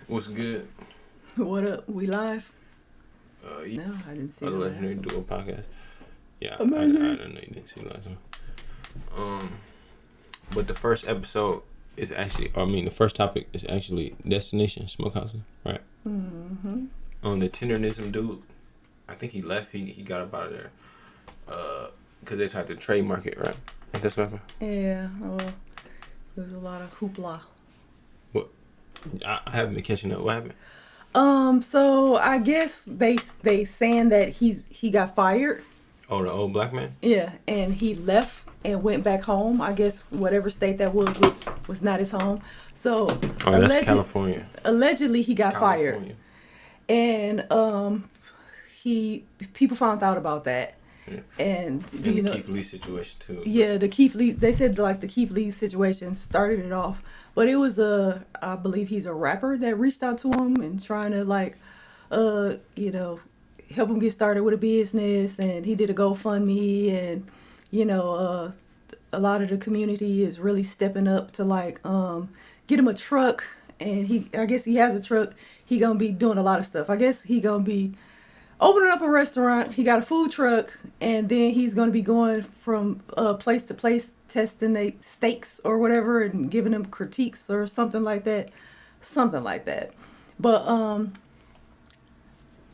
What's good? What up? We live? Yeah. No, I didn't see the Otherwise, last you one. do a podcast. Yeah, I Amazing. didn't know you didn't see the last one. But the first episode is actually, the first topic is actually Destination Smokehouse, right? Mm-hmm. On the Tendernism dude, I think he left. He got up out of there. Because they tried to trademark it, right? Ain't that what happened? Yeah, well, there's a lot of hoopla. What? I haven't been catching up. What happened? So I guess they saying that he got fired. Oh, the old black man? Yeah, and he left and went back home. I guess whatever state that was not his home. So that's California. Allegedly he got fired. And people found out about that. Yeah. And the Keith Lee situation too. Yeah, the Keith Lee. They said like the Keith Lee situation started it off, but it was I believe he's a rapper that reached out to him and trying to help him get started with a business, and he did a GoFundMe, and a lot of the community is really stepping up to get him a truck, and I guess he has a truck. He gonna be doing a lot of stuff. I guess he gonna be opening up a restaurant. He got a food truck, and then he's going to be going from place to place, testing the steaks or whatever, and giving them critiques or something like that. But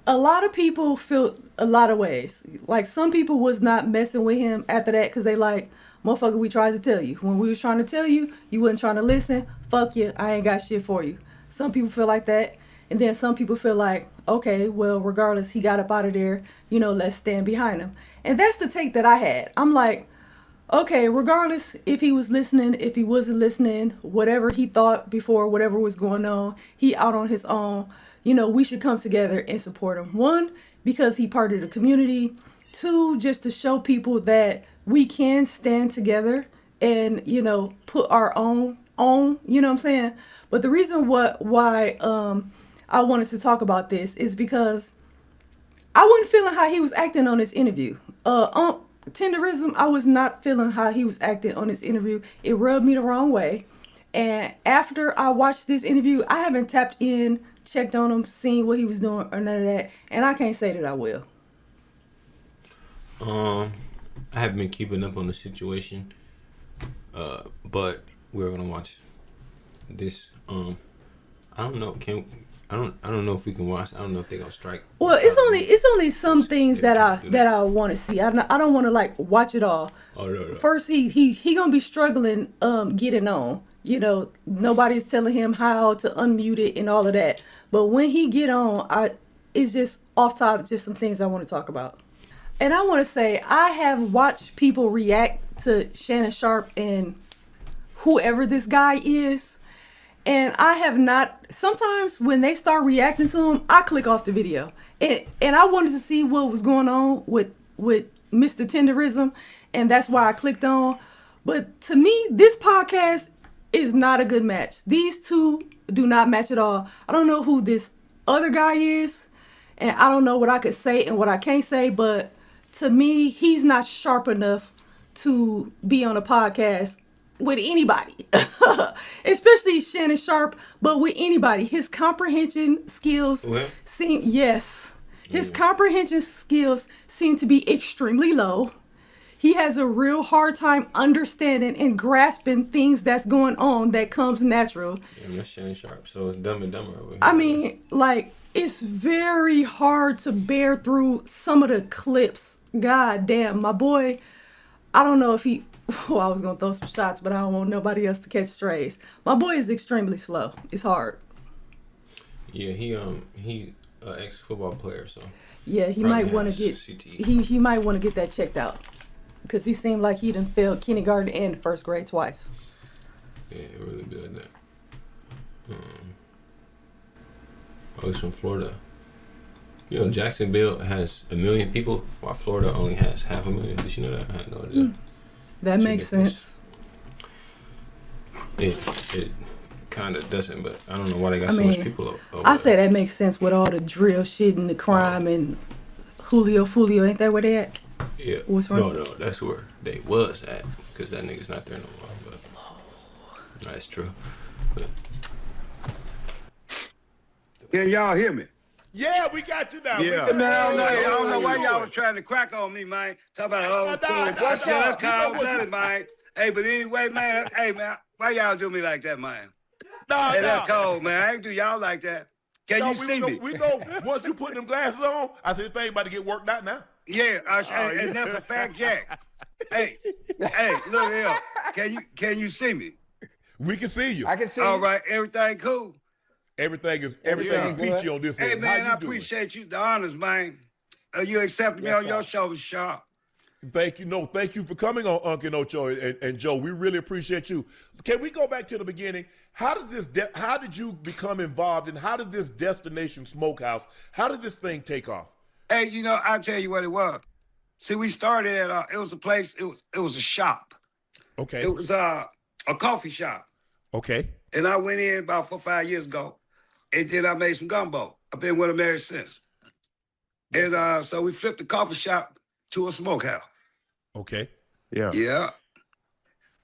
a lot of people feel a lot of ways. Like, some people was not messing with him after that because they like, motherfucker, we tried to tell you. When we was trying to tell you, you wasn't trying to listen. Fuck you. I ain't got shit for you. Some people feel like that. And then some people feel like, okay, well, regardless, he got up out of there, let's stand behind him. And that's the take that I had. I'm like, okay, regardless if he was listening, if he wasn't listening, whatever he thought before, whatever was going on, he out on his own. We should come together and support him. One, because he part of the community. Two, just to show people that we can stand together and, put our own, you know what I'm saying? But the reason why I wanted to talk about this is because I wasn't feeling how he was acting on this interview. Tenderism, I was not feeling how he was acting on this interview. It rubbed me the wrong way. And after I watched this interview, I haven't tapped in, checked on him, seen what he was doing or none of that. And I can't say that I will. I haven't been keeping up on the situation. But we're gonna watch this. I don't know. I don't know if we can watch. I don't know if they're gonna strike. Well, it's only some things that I want to see. I don't want to watch it all. Oh no. First, he gonna be struggling getting on. Nobody's telling him how to unmute it and all of that. But when he get on, it's just off top. Just some things I want to talk about. And I want to say I have watched people react to Shannon Sharpe and whoever this guy is. And I have not, sometimes when they start reacting to him, I click off the video. And I wanted to see what was going on with Mr. Tenderism. And that's why I clicked on. But to me, this podcast is not a good match. These two do not match at all. I don't know who this other guy is. And I don't know what I could say and what I can't say. But to me, he's not sharp enough to be on a podcast with anybody, especially Shannon Sharpe, but with anybody. His comprehension skills comprehension skills seem to be extremely low. He has a real hard time understanding and grasping things that's going on that comes natural. Yeah, that's Shannon Sharpe, so it's Dumb and Dumber over here. I mean, it's very hard to bear through some of the clips. God damn, my boy, I don't know if he... Well, I was going to throw some shots, but I don't want nobody else to catch strays. My boy is extremely slow. It's hard. Yeah, he an ex-football player, so... Yeah, he might want to get... He might want to get that checked out. Because he seemed like he done failed kindergarten and first grade twice. Yeah, it really be like that. He's from Florida. Jacksonville has 1 million people, while Florida only has 500,000. Did you know that? I had no idea. That makes sense. It kind of doesn't, but I don't know why they got so much people over I say that makes sense with all the drill shit and the crime and Fulio. Ain't that where they at? Yeah. No, that's where they was at, because that nigga's not there no more. But that's true. But Can y'all hear me? Yeah, we got you now. Yeah. Man, I don't know why y'all was trying to crack on me, man. Talk about that's cold-blooded, man. Hey, but anyway, man, hey, man, why y'all do me like that, man? Hey, that's cold, man. I ain't do y'all like that. Can you see me? We know once you put them glasses on, I said, this thing about to get worked out now. Yeah, and that's a fact, Jack. Hey, look here. Can you see me? We can see you. I can see All you. right, everything cool? Everything is peachy on this Hey, end. man, I appreciate you, the honors, man. You accepted me on your show, Sharp. Thank you. No, thank you for coming on Uncle Ocho and Joe. We really appreciate you. Can we go back to the beginning? How did you become involved, and how did this Destination Smokehouse, how did this thing take off? Hey, I'll tell you what it was. See, we started at it was a place, it was a shop. Okay. It was a coffee shop. Okay. And I went in about 4 or 5 years ago, and then I made some gumbo. I've been with them ever since. And so we flipped the coffee shop to a smokehouse. Okay. Yeah.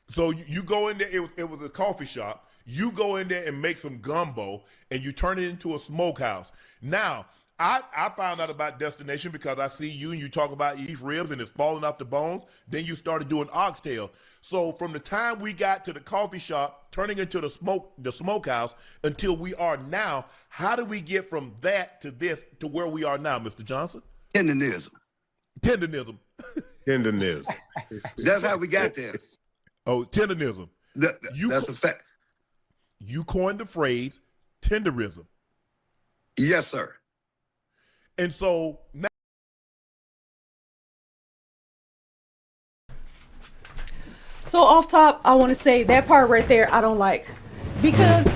So you go in there, it was a coffee shop. You go in there and make some gumbo, and you turn it into a smokehouse. Now, I found out about Destination because I see you and you talk about beef ribs and it's falling off the bones. Then you started doing oxtail. So from the time we got to the coffee shop, turning into the smokehouse, until we are now, how do we get from that to this to where we are now, Mr. Johnson? Tendernism. Tendernism. Tendernism. That's how we got there. Oh, tendernism. That's a fact. You coined the phrase tenderism. Yes, sir. And so now. So off top, I want to say that part right there I don't like, because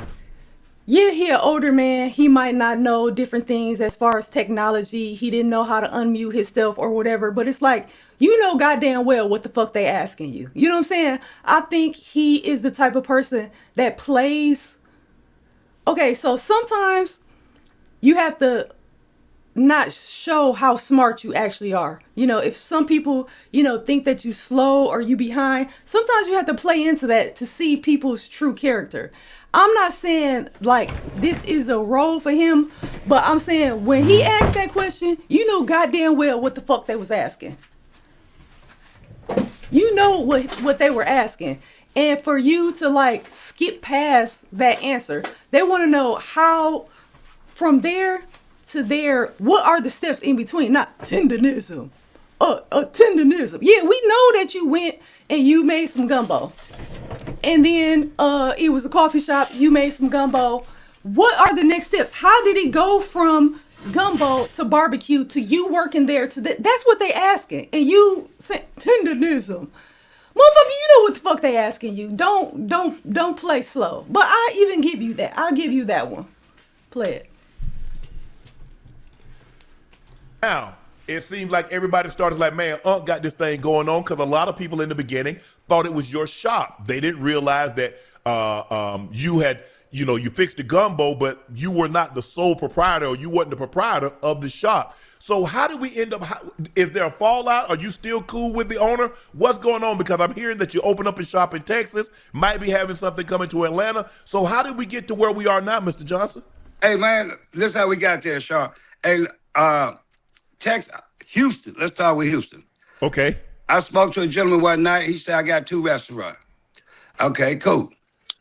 he an older man. He might not know different things as far as technology. He didn't know how to unmute himself or whatever. But it's like, goddamn well what the fuck they asking you. You know what I'm saying? I think he is the type of person that plays. Okay, so sometimes you have to not show how smart you actually are. If some people, think that you slow or you behind, sometimes you have to play into that to see people's true character. I'm not saying like this is a role for him, but I'm saying when he asked that question, goddamn well what the fuck they was asking. What they were asking. And for you to like skip past that answer, they want to know how from there to there, what are the steps in between? Not tendernism. Tendernism. Yeah, we know that you went and you made some gumbo. And then it was a coffee shop, you made some gumbo. What are the next steps? How did it go from gumbo to barbecue to you working there to that? That's what they asking. And you say tendernism. Motherfucker, you know what the fuck they asking you. Don't play slow. But I even give you that. I'll give you that one. Play it. Now, it seems like everybody started like, man, Unc got this thing going on, because a lot of people in the beginning thought it was your shop. They didn't realize that you had, you fixed the gumbo, but you were not the sole proprietor, or you wasn't the proprietor of the shop. So how did we end up, is there a fallout? Are you still cool with the owner? What's going on? Because I'm hearing that you open up a shop in Texas, might be having something coming to Atlanta. So how did we get to where we are now, Mr. Johnson? Hey, man, this is how we got there, Sean. Hey, Texas, Houston. Let's start with Houston. Okay. I spoke to a gentleman one night. He said, I got 2 restaurants. Okay, cool.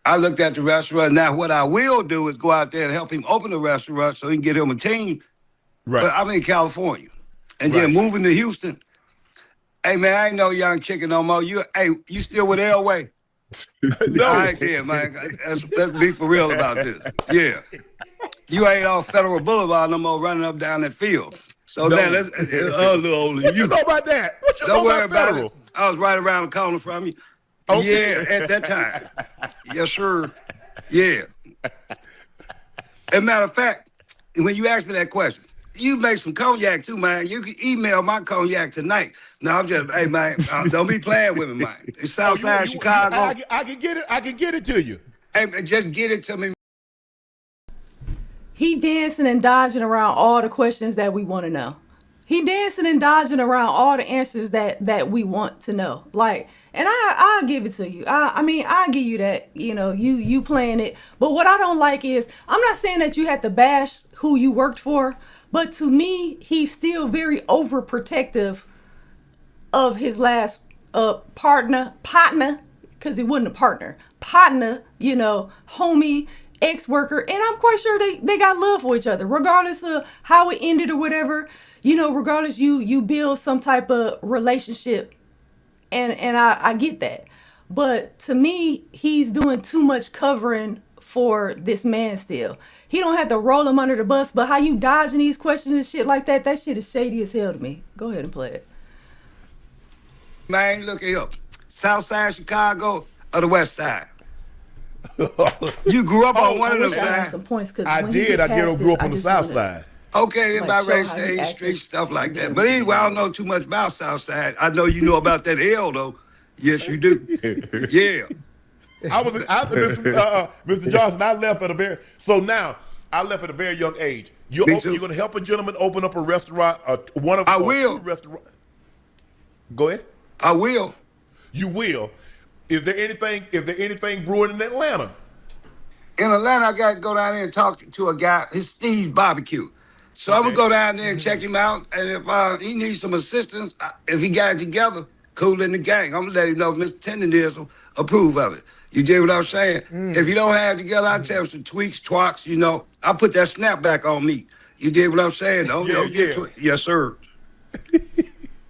I looked at the restaurant. Now, what I will do is go out there and help him open the restaurant so he can get him a team. Right. But I'm in California. And then moving to Houston. Hey, man, I ain't no young chicken no more. You still with Elway? No. All right, yeah, man. Let's be for real about this. Yeah. You ain't off Federal Boulevard no more running up down that field. So now let's a little older. What you know about that? What you Don't know worry about about Federal? it. I was right around the corner from you. Okay. Yeah, at that time. Yes, sir. Yeah. As a matter of fact, when you asked me that question, you make some cognac too, man. You can email my cognac tonight. No, I'm just, hey, man, don't be playing with me, man. It's Southside Chicago. I can get it. I can get it to you. Hey, man, just get it to me. He dancing and dodging around all the questions that we want to know. He dancing and dodging around all the answers that we want to know. Like, And I'll give it to you. I mean, I'll give you that. You know, you playing it. But what I don't like is, I'm not saying that you had to bash who you worked for, but to me, he's still very overprotective of his last partner, because it wasn't a partner, you know, homie, ex-worker. And I'm quite sure they got love for each other, regardless of how it ended or whatever. You know, regardless, you build some type of relationship. And I get that. But to me, he's doing too much covering for this man still. He don't have to roll him under the bus, but how you dodging these questions and shit like that shit is shady as hell to me. Go ahead and play it. Man, look here. South side Chicago or the west side? You grew up on one of them sides. Some points, I did. I grew up on the south side. Okay, then Like, by race, show how he ain't acted. street stuff like that. But anyway, I don't know too much about south side. I know you know about that L, though. Yes, you do. Yeah. Mr. Johnson, I left at a very young age. You're Me too. going to help a gentleman open up a restaurant, I will. two restaurant. Go ahead. I will. You will. Is there anything brewing in Atlanta? In Atlanta, I got to go down there and talk to a guy. His Steve's Barbecue. So I'm going to go down there and check him out. And if he needs some assistance, if he got it together, cool in the gang. I'm going to let him know Mr. Tendernism approve of it. You dig what I'm saying? If you don't have it together, I'll tell him some tweaks, twats, you know. I'll put that snapback on me. You dig what I'm saying? Don't get to it. Yes, sir.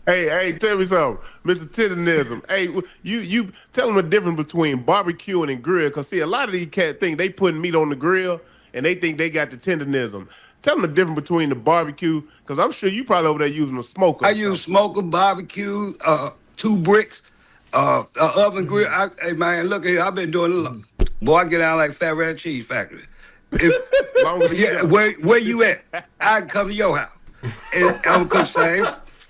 Hey, tell me something, Mr. Tendernism. Hey, you tell them the difference between barbecuing and grill, because see, a lot of these cats think they putting meat on the grill and they think they got the tendernism. Tell them the difference between the barbecue, because I'm sure you probably over there using a smoker. I use smoker, barbecue, 2 bricks, oven grill. Hey, man, look at here. I've been doing a lot. Boy, I get out like Fat Red Cheese Factory. Where you at? I can come to your house. And I'm going to say,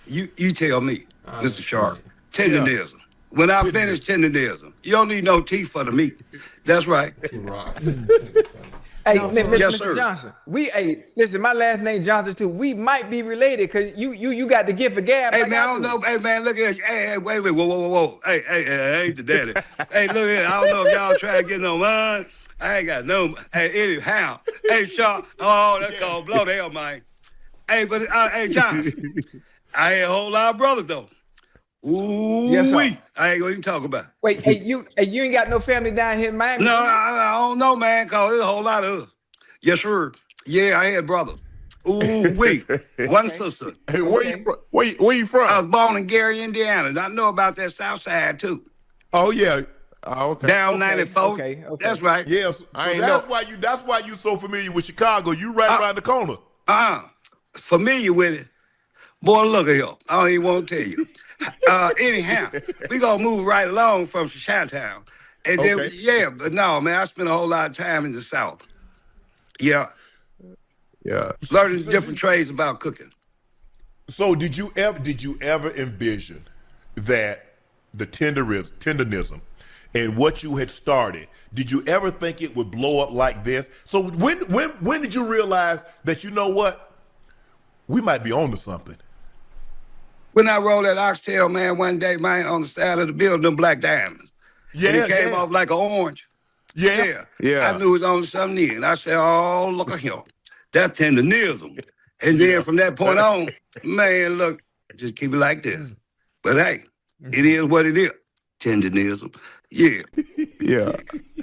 you tell me, Mr. Sharp, tendernism. When I finish tendernism, you don't need no teeth for the meat. That's right. Hey, Yes, Mr. sir. Johnson, listen, my last name Johnson too. We might be related because you got the gift of gab. Hey, like man, I don't know. Hey, man, look at you. Hey, wait, whoa. Hey, I ain't the daddy. Hey, look here. I don't know if y'all trying to get no mine. I ain't got no. Hey, anyhow. Hey, Sharp. Oh, that's called blow the hell, man. Hey, but, hey, Johnson. I had a whole lot of brothers, though. Ooh, Yes, sir. I ain't gonna even talk about it. Wait, you ain't got no family down here in Miami? No, I don't know, man, because there's a whole lot of us. Yes, sir. Yeah, I had brothers. Ooh, one sister. Hey, where you from? I was born in Gary, Indiana. And I know about that south side, too. Oh yeah. Oh, okay. Down 94. okay. That's right. Yes. So that's why you so familiar with Chicago. You right around the corner. Familiar with it. Boy, look at here. I don't even want to tell you. Anyhow, we gonna move right along from Chi-Town. And then, Okay. but no, man, I spent a whole lot of time in the South. Yeah, Yeah. learning different trades about cooking. So did you ever envision that the tendernism and what you had started, did you ever think it would blow up like this? So when did you realize that, you know what, we might be on to something? When I rolled that oxtail, man, one day, man, on the side of the building, them black diamonds. Yeah, And it came yeah. off like an orange. Yeah. Yeah. I knew it was on something new. And I said, oh, look at him. That tendernism. And then from that point on, man, look, just keep it like this. But hey, it is what it is. Tendernism. Yeah. Yeah.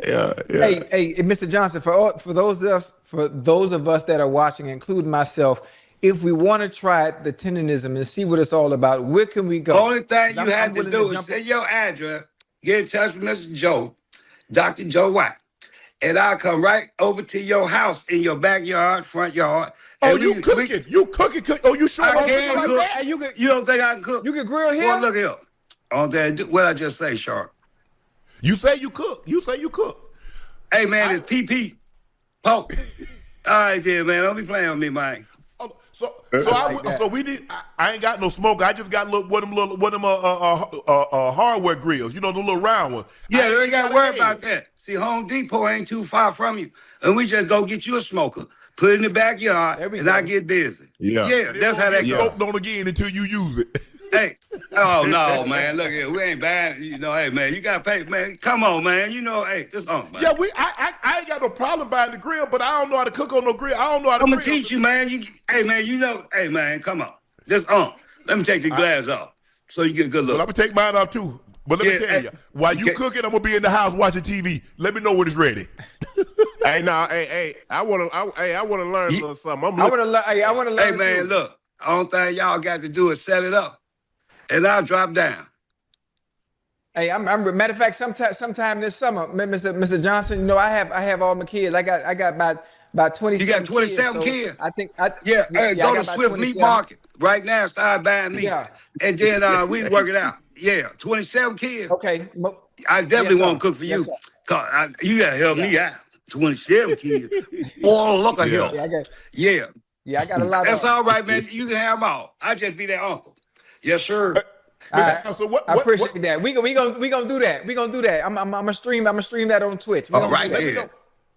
Hey, Mr. Johnson, for those of us that are watching, including myself, if we want to try the tendernism and see what it's all about, where can we go? Only thing you I'm had to willing do is jump send your address, get in touch with Mr. Joe, Dr. Joe White, and I'll come right over to your house in your backyard, front yard. Oh, and you cooking? You cooking? Oh, you sure? I can cook. Hey, you don't think I can cook? can grill here? Well, look here. What I just say, Sharp? You say you cook. Hey, man, it's PP. Poke. All right, then, man. Don't be playing with me, man. Oh, I ain't got no smoke. I just got one of them hardware grills. You know, the little round one. Yeah, you ain't got to worry about that. See, Home Depot ain't too far from you. And we just go get you a smoker, put it in the backyard, and I get busy. Yeah. Yeah, that's how that goes. goes. Smoked on again until you use it. Hey, oh no, man. Look here, we ain't bad. You know, hey man, you gotta pay, man. Come on, man. You know, hey, this man. Yeah, I ain't got no problem buying the grill, but I don't know how to cook on no grill. I don't know how to I'm grill. gonna teach you, man. Hey man, you know, hey man, come on. This let me take the glass off so you get a good look. But I'm gonna take mine off too. But let me tell you, while you cooking, I'm gonna be in the house watching TV. Let me know when it's ready. Hey, now, hey, I wanna learn a little something. I wanna learn. Hey man, too. look. Only thing y'all got to do is set it up, and I'll drop down. Hey, I'm matter of fact, sometime this summer, Mr. Johnson, you know, I have all my kids. I got about 27. You got 27 kids. kids? So I think Hey, go to Swift Meat Market right now. Start buying meat, and then we work it out. Yeah, 27 kids. Okay. I definitely Yes, won't cook for Yes, you. Cause you gotta help me out. 27 kids. Oh, look at him. Yeah. Yeah, I got a lot. That's all right, man. You can have them all. I just be their uncle. Yes, sir. So I appreciate that. We gonna do that. We gonna do that. I'm gonna stream that on Twitch. All right, there.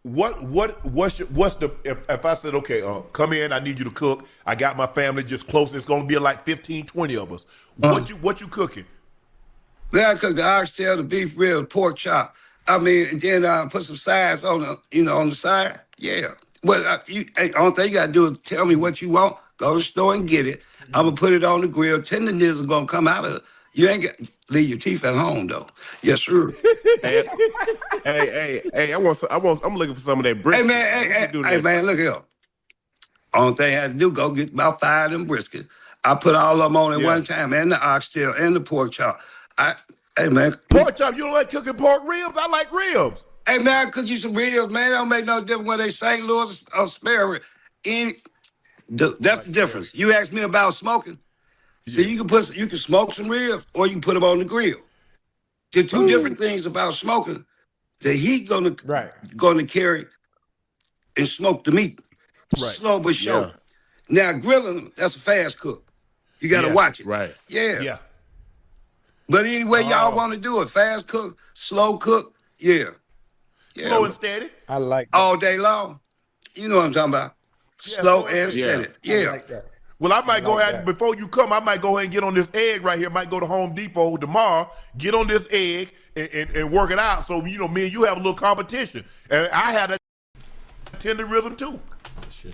What's the if I said, okay, come in, I need you to cook. I got my family just close. It's gonna be like 15, 20 of us. What you cooking? Man, I cook the oxtail, the beef rib, the pork chop. I mean, and then put some sides on on the side. Yeah. Well, only thing you gotta do is tell me what you want. Go to the store and get it. I'm gonna put it on the grill. Tendernism gonna come out of it. You ain't got leave your teeth at home though. Yes, sir. Hey, I'm looking for some of that brisket. Hey man, look here. Only thing I had to do, go get about 5 of them brisket. I put all of them on at one time, and the oxtail and the pork chop. Hey man, pork chop. You don't like cooking pork ribs? I like ribs. Hey man, I cook you some ribs, man. It don't make no difference whether they St. Louis or spare rib. That's the difference. You asked me about smoking. So you can smoke some ribs or you can put them on the grill. The two different things about smoking. The heat gonna carry and smoke the meat. Right. Slow but sure. Now grilling, that's a fast cook. You gotta watch it. Right. Yeah. But anyway, y'all want to do it. Fast cook, slow cook, Slow and steady. I like that. All day long. You know what I'm talking about. Slow and steady. Yeah. I like that. Well, I might go ahead, before you come, I might go ahead and get on this egg right here. Might go to Home Depot tomorrow, get on this egg and work it out. So, me and you have a little competition. And I had a tenderism too. Shit.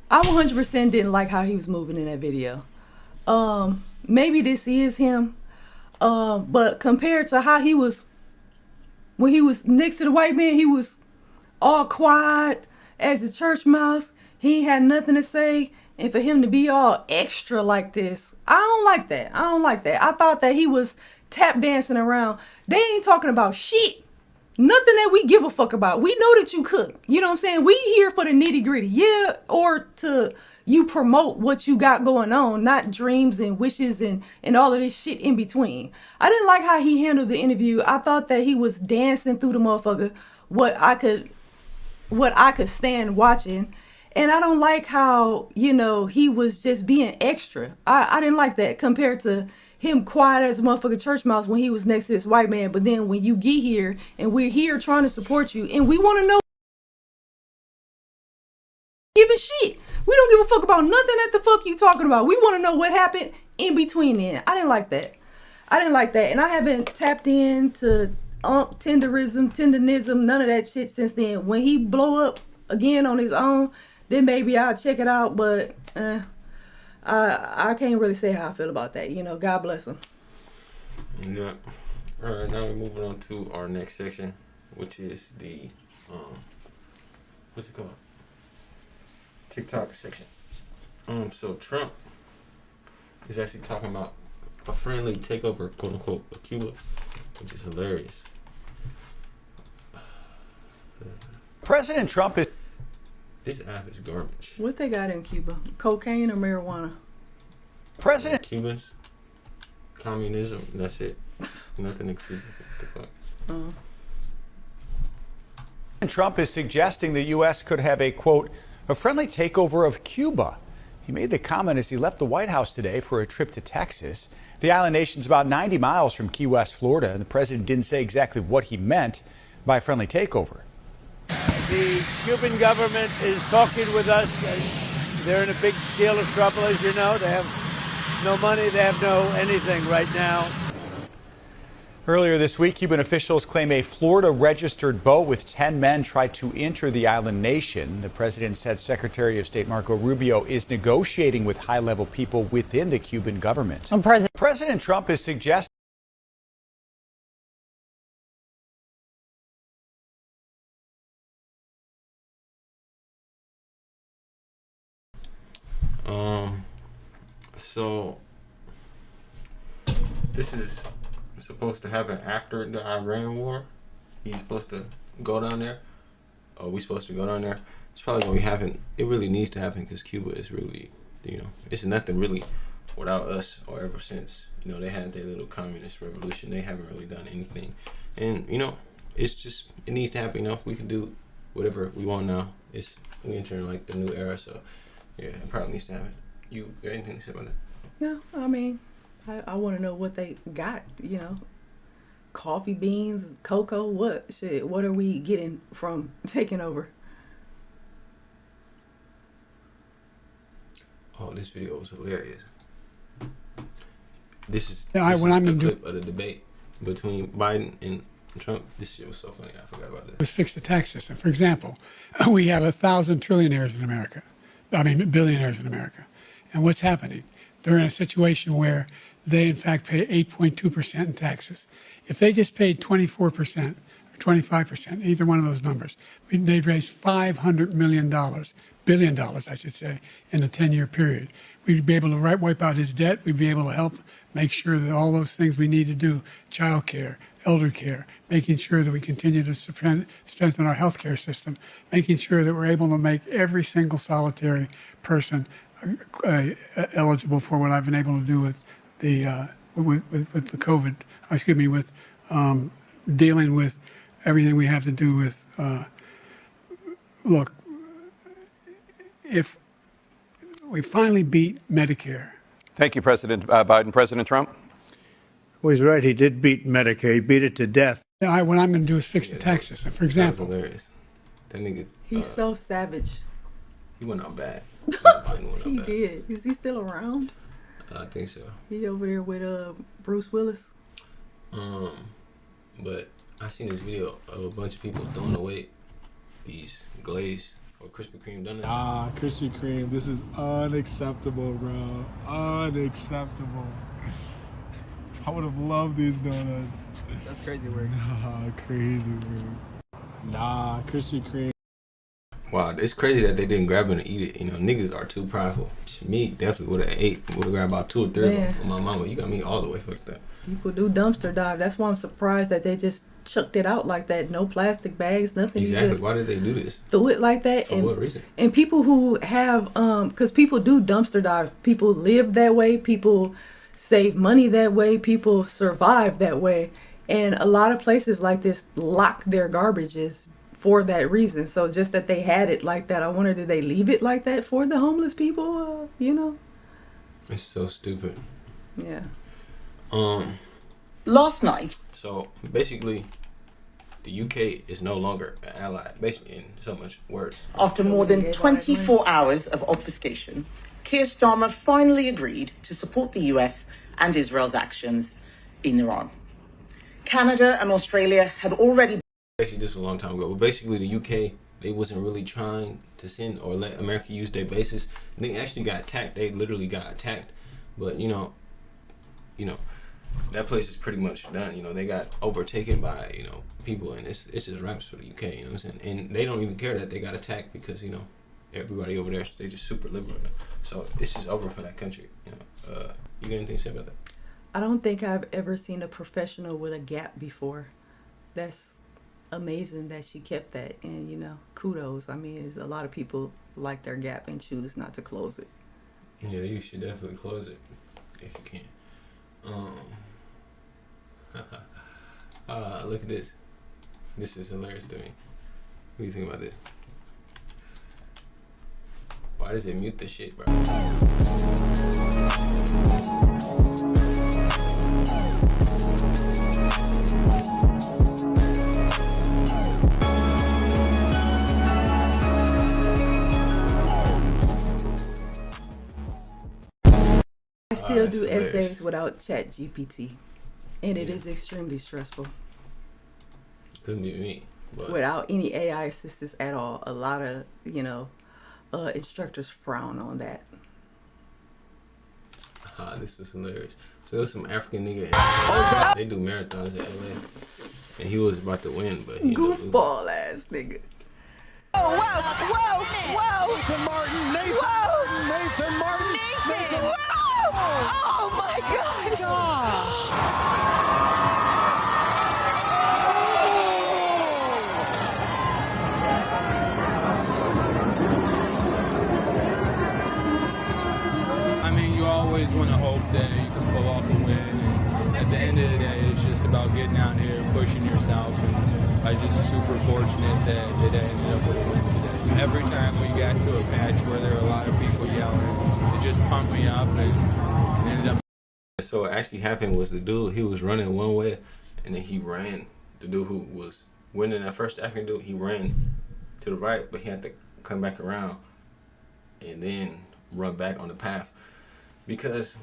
I 100% didn't like how he was moving in that video. Maybe this is him. But compared to how he was, when he was next to the white man, he was all quiet as a church mouse. He ain't had nothing to say. And for him to be all extra like this, I don't like that. I thought that he was tap dancing around. They ain't talking about shit. Nothing that we give a fuck about. We know that you cook. You know what I'm saying? We here for the nitty gritty. Yeah, or to you promote what you got going on, not dreams and wishes and all of this shit in between. I didn't like how he handled the interview. I thought that he was dancing through the motherfucker, what I could stand watching. And I don't like how, he was just being extra. I didn't like that compared to him quiet as a motherfucking church mouse when he was next to this white man. But then when you get here and we're here trying to support you and we want to know giving shit. We don't give a fuck about nothing that the fuck you talking about. We want to know what happened in between then. I didn't like that. And I haven't tapped into tendernism, none of that shit since then. When he blow up again on his own, then maybe I'll check it out. But I can't really say how I feel about that. God bless him. Yeah. All right, now we're moving on to our next section, which is the what's it called? TikTok section. So Trump is actually talking about a friendly takeover, quote unquote, of Cuba, which is hilarious. President Trump is. This app is garbage. What they got in Cuba? Cocaine or marijuana? President Cubans, communism. That's it. Nothing in Cuba. What the fuck? Trump is suggesting the U.S. could have a, quote, a friendly takeover of Cuba. He made the comment as he left the White House today for a trip to Texas. The island nation's about 90 miles from Key West, Florida, and the president didn't say exactly what he meant by friendly takeover. The Cuban government is talking with us They're in a big deal of trouble, as you know. They have no money. They have no anything right now. Earlier this week, Cuban officials claim a Florida-registered boat with 10 men tried to enter the island nation. The president said Secretary of State Marco Rubio is negotiating with high-level people within the Cuban government. President Trump is suggesting So this is supposed to happen after the Iran war. He's supposed to go down there. Or we supposed to go down there. It's probably going to happen. It really needs to happen because Cuba is really, it's nothing really without us or ever since. They had their little communist revolution. They haven't really done anything. And, it's just, it needs to happen. We can do whatever we want now. We entering like the new era. So, yeah, it probably needs to happen. You got anything to say about that? No, I mean, I want to know what they got, coffee beans, cocoa, what are we getting from taking over? Oh, this video was hilarious. This is when I'm a gonna clip of the debate between Biden and Trump. This shit was so funny. I forgot about this. Let's fix the tax system. For example, we have 1,000 trillionaires in America. Billionaires in America. And what's happening? They're in a situation where they, in fact, pay 8.2% in taxes. If they just paid 24% or 25%, either one of those numbers, they'd raise $500 billion, I should say, in a 10-year period. We'd be able to wipe out his debt. We'd be able to help make sure that all those things we need to do, child care, elder care, making sure that we continue to strengthen our healthcare system, making sure that we're able to make every single solitary person eligible for what I've been able to do with the with the COVID. With dealing with everything we have to do with. Look, if we finally beat Medicare. Thank you, President Biden. President Trump? Well, he's right. He did beat Medicare. He beat it to death. What I'm going to do is fix the tax system. For example. That was hilarious. That nigga. He's so savage. He went out bad. He did. Is he still around? I think so. He over there with Bruce Willis. But I seen this video of a bunch of people throwing away these glazed or Krispy Kreme donuts. Krispy Kreme, this is unacceptable, bro. Unacceptable. I would have loved these donuts. That's crazy work. Crazy work. Krispy Kreme. Wow, it's crazy that they didn't grab it and eat it. Niggas are too prideful. Me definitely would have grabbed about 2 or 3 of them. With my mama, you got me all the way fucked up. People do dumpster dive. That's why I'm surprised that they just chucked it out like that. No plastic bags, nothing. Exactly. Why did they do this? Threw it like that. For what reason? And people who have, because people do dumpster dive. People live that way. People save money that way. People survive that way. And a lot of places like this lock their garbages for that reason. So just that they had it like that, I wonder, did they leave it like that for the homeless people? It's so stupid. Yeah. Last night. So basically, the UK is no longer an ally, basically in so much words. After more than 24 hours of obfuscation, Keir Starmer finally agreed to support the US and Israel's actions in Iran. Canada and Australia had already... Actually, this was a long time ago, but basically the UK, they wasn't really trying to send or let America use their bases. And they actually got attacked. They literally got attacked. But, that place is pretty much done. They got overtaken by, people, and it's just raps for the UK, you know what I'm saying? And they don't even care that they got attacked because, everybody over there, they just super liberal. So it's just over for that country. You got anything to say about that? I don't think I've ever seen a professional with a gap before. That's amazing that she kept that, and kudos. I mean, a lot of people like their gap and choose not to close it. Yeah, you should definitely close it if you can. Look at this. This is hilarious to me. What do you think about this? Why does it mute the shit, bro? still do hilarious. essays without ChatGPT, and it is extremely stressful. Couldn't be me. But Without any AI assistance at all. A lot of, instructors frown on that. This was hilarious. So there's some African nigga. They do marathons in LA, and he was about to win, but he Goofball ass nigga. Whoa, Nathan Martin, Nathan Martin. Oh my I mean, you always want to hope that you can pull off a win. And at the end of the day, it's just about getting out here, pushing yourself. And I'm just super fortunate that I ended up with a win today. Every time we got to a match where there were a lot of people yelling, it just pumped me up and ended up. So what actually happened was the dude, he was running one way, and then he ran. The dude who was winning that first African dude, he ran to the right, but he had to come back around and then run back on the path because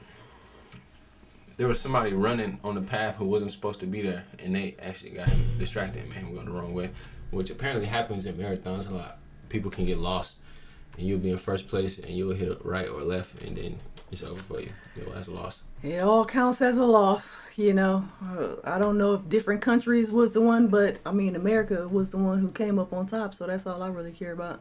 there was somebody running on the path who wasn't supposed to be there, and they actually got him distracted and made him go the wrong way, which apparently happens in marathons a lot. People can get lost, and you'll be in first place, and you'll hit a right or left, and then it's over for you. You'll have a loss. It all counts as a loss, I don't know if different countries was the one, but I mean, America was the one who came up on top, so that's all I really care about.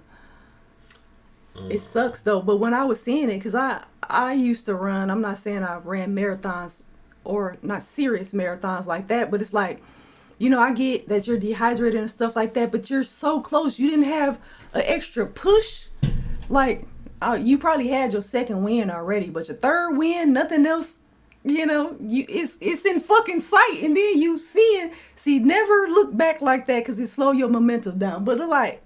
It sucks though, but when I was seeing it, because I used to run, I'm not saying I ran marathons or not serious marathons like that, but it's like, I get that you're dehydrated and stuff like that, but you're so close. You didn't have an extra push. Like, you probably had your second win already, but your third win, nothing else, it's in fucking sight. And then you see, never look back like that because it slow your momentum down. But like,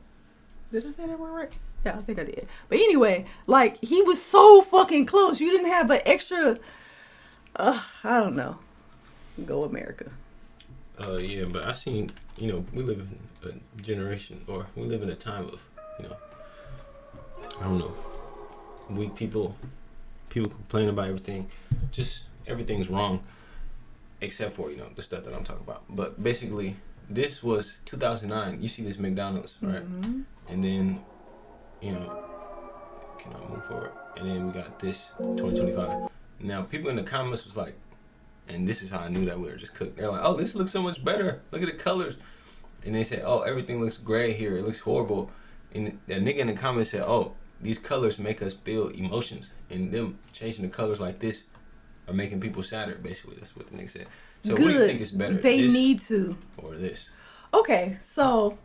did I say that word right? Yeah, I think I did. But anyway, like, he was so fucking close. You didn't have an extra, I don't know. Go America. Yeah, but I seen, we live in a generation, or we live in a time of, I don't know, weak people complain about everything. Just everything's wrong, except for, the stuff that I'm talking about. But basically, this was 2009. You see this McDonald's, right? Mm-hmm. And then, can I move forward? And then we got this 2025. Now, people in the comments was like, and this is how I knew that we were just cooked. They're like, oh, this looks so much better. Look at the colors. And they said, oh, everything looks gray here. It looks horrible. And the nigga in the comments said, oh, these colors make us feel emotions. And them changing the colors like this are making people sadder, basically. That's what the nigga said. So Good. What do you think is better? They need to. Or this? Okay, so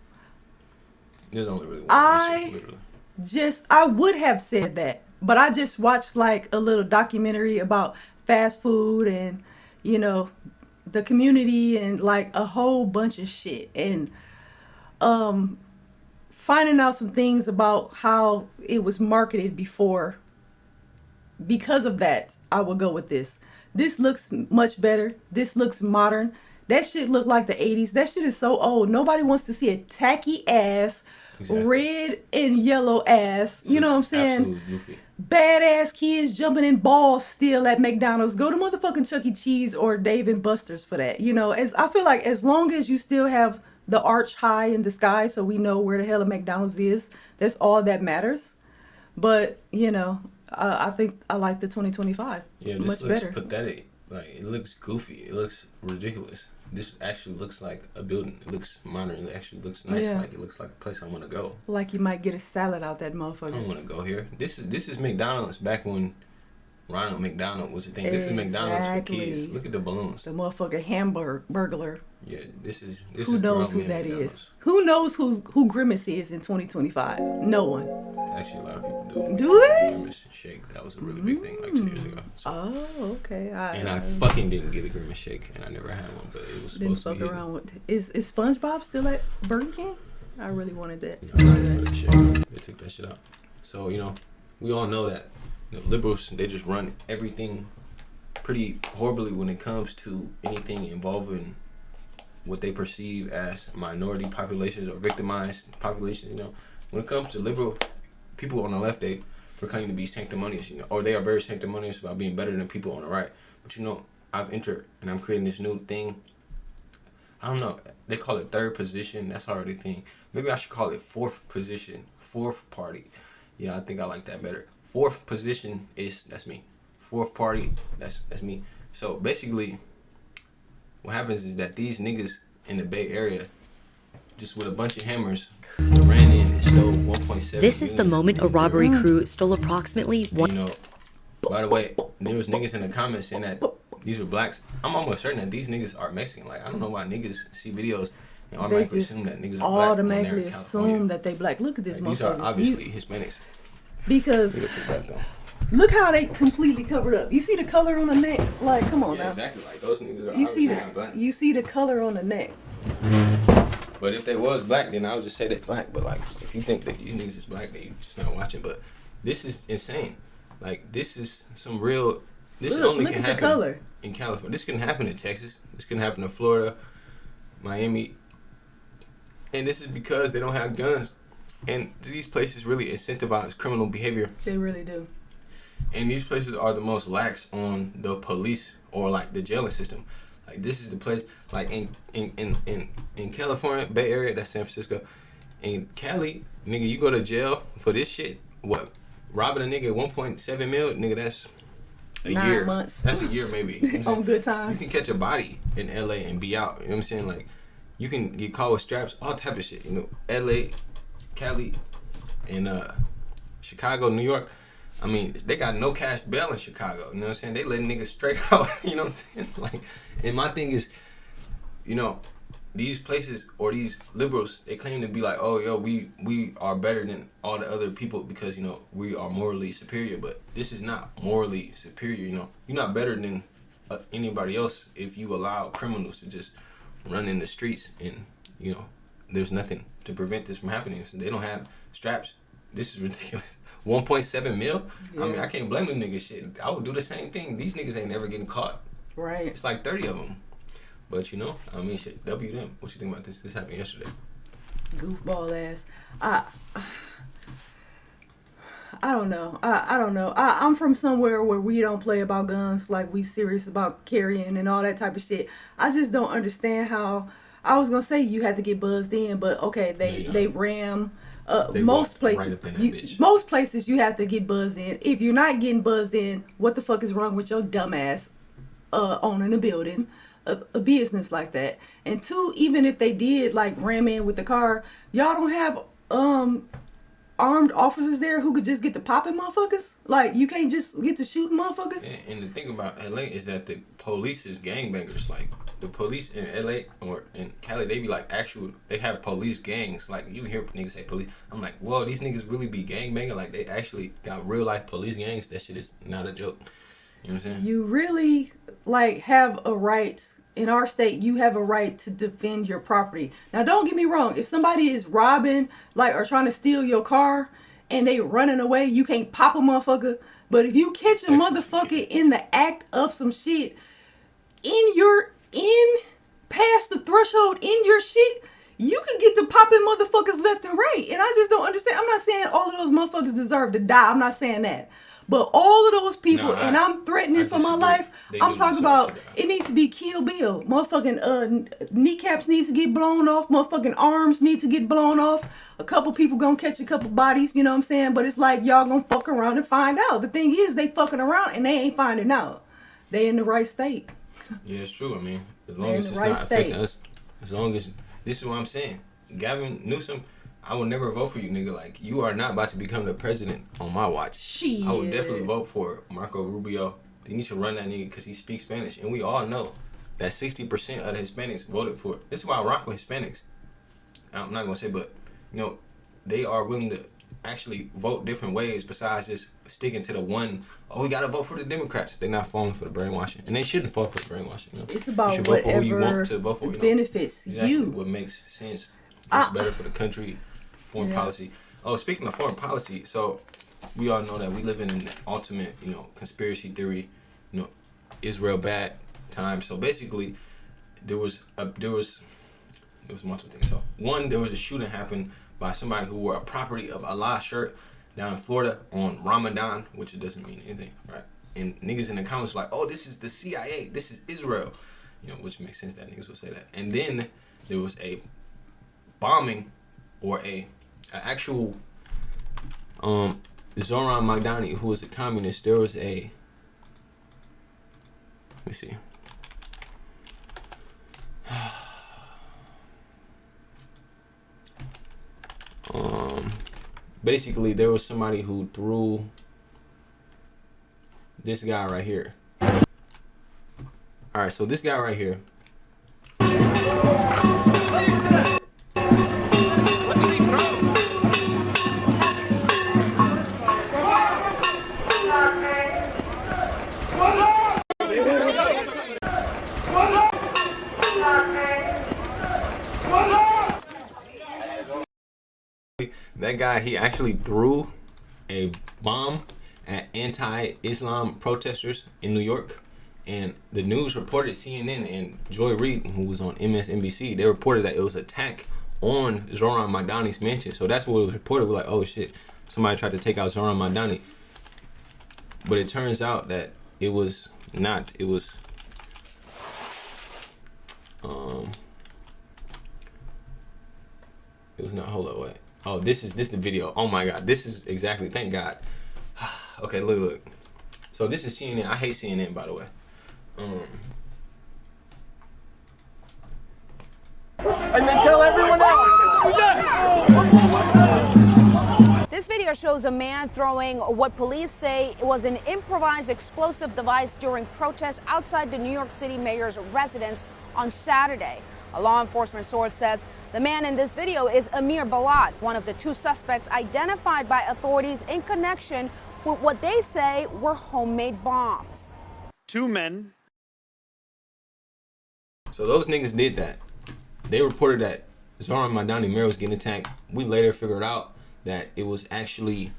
there's only really one I would have said that, but I just watched like a little documentary about fast food and, the community and like a whole bunch of shit. And finding out some things about how it was marketed before. Because of that, I will go with this. This looks much better. This looks modern. That shit look like the 80s. That shit is so old. Nobody wants to see a tacky ass, red and yellow ass. You know what I'm saying? Badass kids jumping in balls still at McDonald's. Go to motherfucking Chuck E. Cheese or Dave and Buster's for that. As I feel like as long as you still have the arch high in the sky so we know where the hell a McDonald's is, that's all that matters. But, I think I like the 2025. Yeah, this much looks better. Pathetic. Like, it looks goofy. It looks ridiculous. This actually looks like a building. It looks modern. It actually looks nice. Yeah. Like, it looks like a place I want to go. Like you might get a salad out that motherfucker. I don't want to go here. This is McDonald's back when Ronald McDonald was a thing. This is McDonald's for kids. Look at the balloons. The motherfucker hamburger burglar. Yeah, this is who knows who that is? Who knows who Grimace is in 2025? No one. Actually, a lot of people do. Do they? Grimace shake. That was a really big thing like 2 years ago. So. Oh, okay. I fucking didn't get a Grimace shake, and I never had one, but it was supposed to be. Didn't fuck around with. Is SpongeBob still at Burger King? I really wanted that. They took that shit out. So we all know that liberals, they just run everything pretty horribly when it comes to anything involving what they perceive as minority populations or victimized populations. When it comes to liberal people on the left, they proclaim to be sanctimonious, or they are very sanctimonious about being better than people on the right. But I've entered and I'm creating this new thing. I don't know. They call it third position. That's already a thing. Maybe I should call it fourth position, fourth party. Yeah, I think I like that better. Fourth position that's me. Fourth party, that's me. So basically, what happens is that these niggas in the Bay Area, just with a bunch of hammers, ran in and stole 1.7. This is the moment a robbery crew stole approximately one. By the way, there was niggas in the comments saying that these were blacks. I'm almost certain that these niggas are Mexican. Like, I don't know why niggas see videos and automatically assume that niggas are black. Automatically assume that they black. Look at this motherfucker. These are obviously Hispanics. Because look how they completely covered up. You see the color on the neck? Like, come on now. Exactly. Like, those niggas are not black. You see the color on the neck. But if they was black, then I would just say they're black. But like, if you think that these niggas is black, then you just not watching. But this is insane. Like, this is some real. This only can happen in California. This can happen in Texas. This can happen in Florida, Miami. And this is because they don't have guns. And these places really incentivize criminal behavior. They really do. And these places are the most lax on the police or like the jailing system. Like, this is the place, like in California, Bay Area, that's San Francisco. In Cali, nigga, you go to jail for this shit. What? Robbing a nigga 1.7 mil, nigga, that's a 9 year. months. That's a year maybe. You know on good time. You can catch a body in LA and be out. You know what I'm saying? Like, you can get caught with straps, all type of shit. LA, Cali, and Chicago, New York. I mean, they got no cash bail in Chicago. You know what I'm saying? They letting niggas straight out. You know what I'm saying? Like, and my thing is, these places or these liberals, they claim to be like, oh, yo, we are better than all the other people because, we are morally superior. But this is not morally superior, You're not better than anybody else if you allow criminals to just run in the streets and, there's nothing to prevent this from happening. So they don't have straps. This is ridiculous. 1.7 mil? Yeah. I mean, I can't blame them niggas shit. I would do the same thing. These niggas ain't never getting caught. Right. It's like 30 of them. But, shit, W them. What you think about this? This happened yesterday. Goofball ass. I don't know. I don't know. I'm from somewhere where we don't play about guns, like we serious about carrying and all that type of shit. I just don't understand how. I was gonna say you had to get buzzed in, but okay, they ram. Most places, most places you have to get buzzed in. If you're not getting buzzed in, what the fuck is wrong with your dumb ass owning a building, a business like that? And two, even if they did like ram in with the car, y'all don't have armed officers there who could just get to popping motherfuckers. Like, you can't just get to shooting motherfuckers. And the thing about LA is that the police is gangbangers. Like, the police in LA or in Cali, they be like they have police gangs. Like, you hear niggas say police. I'm like, whoa, these niggas really be gangbanging? Like, they actually got real life police gangs? That shit is not a joke. You know what I'm saying? You really, have a right. In our state, you have a right to defend your property. Now, don't get me wrong. If somebody is robbing, or trying to steal your car and they running away, you can't pop a motherfucker. But if you catch a motherfucker in the act of some shit, past the threshold in your shit, you can get to popping motherfuckers left and right. And I just don't understand. I'm not saying all of those motherfuckers deserve to die. I'm not saying that. But all of those people, and I'm threatening for my life, I'm talking about it needs to be Kill Bill. Motherfucking kneecaps needs to get blown off. Motherfucking arms need to get blown off. A couple people gonna catch a couple bodies, you know what I'm saying? But it's like, y'all gonna fuck around and find out. The thing is, they fucking around and they ain't finding out. They in the right state. Yeah, it's true. I mean, as long as it's not affecting us, as long as, this is what I'm saying. Gavin Newsom, I will never vote for you, nigga. Like, you are not about to become the president on my watch. Shit. I would definitely vote for Marco Rubio. They need to run that nigga because he speaks Spanish. And we all know that 60% of the Hispanics voted for it. This is why I rock with Hispanics. I'm not going to say, but, they are willing to actually vote different ways besides just sticking to the one, we got to vote for the Democrats. They're not falling for the brainwashing. And they shouldn't fall for the brainwashing. It's about you should vote for who you want to vote for. Benefits exactly you. What makes sense. What's better for the country. Foreign policy. Oh, speaking of foreign policy, so we all know that we live in an ultimate, conspiracy theory, Israel bad time. So basically, there was multiple things. So one, there was a shooting happened by somebody who wore a property of Allah shirt. down in Florida on Ramadan, which it doesn't mean anything, right? And niggas in the comments were like, oh, this is the CIA, this is Israel, which makes sense that niggas would say that. And then there was a bombing or a actual Zoran Magdani, who was a communist. There was a, let me see. Basically, there was somebody who threw this guy right here. All right, so this guy right here. That guy, he actually threw a bomb at anti-Islam protesters in New York, and the news reported, CNN and Joy Reid, who was on MSNBC, they reported that it was an attack on Zoran Magdani's mansion. So that's what it was reported. We're like, oh shit, somebody tried to take out Zoran Magdani. But it turns out that it was not. It was not. Hold on, wait. Oh, this is the video. Oh my god, this is exactly. Thank God. Okay, look. So this is CNN. I hate CNN, by the way. And then tell everyone else. This video shows a man throwing what police say was an improvised explosive device during protests outside the New York City mayor's residence on Saturday. A law enforcement source says the man in this video is Amir Balad, one of the two suspects identified by authorities in connection with what they say were homemade bombs. Two men. So those niggas did that. They reported that Zoran Magdani mayor was getting attacked. We later figured out that it was actually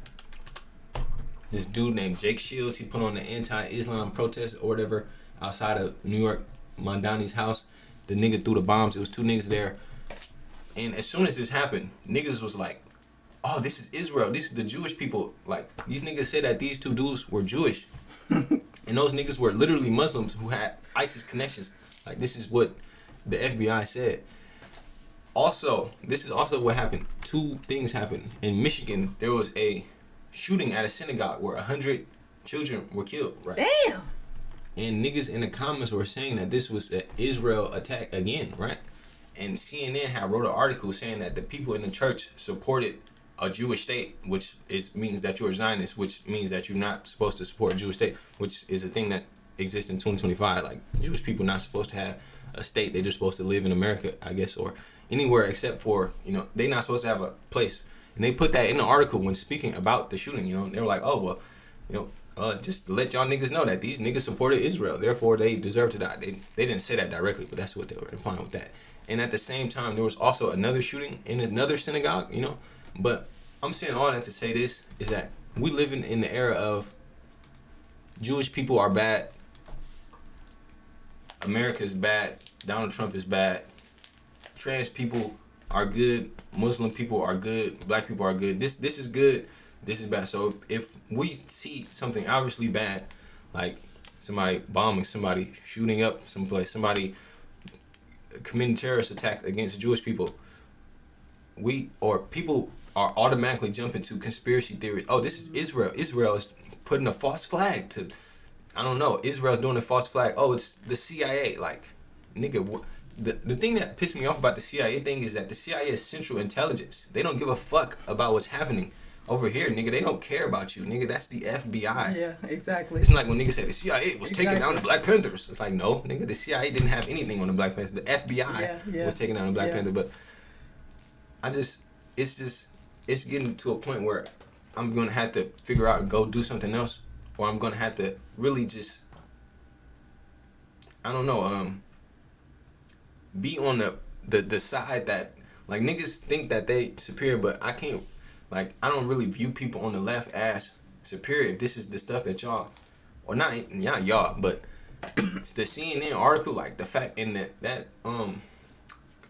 this dude named Jake Shields. He put on the anti-Islam protest or whatever outside of New York Magdani's house. The nigga threw the bombs. It was two niggas there. And as soon as this happened, niggas was like, oh, this is Israel. This is the Jewish people. Like, these niggas said that these two dudes were Jewish. And those niggas were literally Muslims who had ISIS connections. Like, this is what the FBI said. Also, this is also what happened. Two things happened. In Michigan, there was a shooting at a synagogue where 100 children were killed. Right? Damn. And niggas in the comments were saying that this was an Israel attack again, right? And CNN had wrote an article saying that the people in the church supported a Jewish state, which means that you're a Zionist, which means that you're not supposed to support a Jewish state, which is a thing that exists in 2025. Like, Jewish people not supposed to have a state. They're just supposed to live in America, I guess, or anywhere except for, they're not supposed to have a place. And they put that in the article when speaking about the shooting, They were like, oh, well, just to let y'all niggas know that these niggas supported Israel, therefore they deserve to die. They didn't say that directly, but that's what they were implying with that. And at the same time, there was also another shooting in another synagogue, But I'm saying all that to say this is that we live in the era of Jewish people are bad, America is bad, Donald Trump is bad, trans people are good, Muslim people are good, black people are good. This is good, this is bad. So if we see something obviously bad, like somebody bombing, somebody shooting up someplace, somebody committing terrorist attacks against Jewish people, people are automatically jumping to conspiracy theories. Oh, this is Israel. Israel is putting a false flag to, I don't know, Israel's doing a false flag. Oh, it's the CIA. Like, nigga, the thing that pissed me off about the CIA thing is that the CIA is Central Intelligence. They don't give a fuck about what's happening over here, nigga. They don't care about you, nigga. That's the FBI. Yeah, exactly. It's like when niggas say the CIA was taking down the Black Panthers. It's like, no, nigga, the CIA didn't have anything on the Black Panthers. The FBI was taking down the Black Panther. But it's getting to a point where I'm gonna have to figure out and go do something else, or I'm gonna have to really just, I don't know, be on the side that, like, niggas think that they superior, but I can't. Like, I don't really view people on the left as superior if this is the stuff that y'all, or not y'all, but it's the CNN article, like the fact in that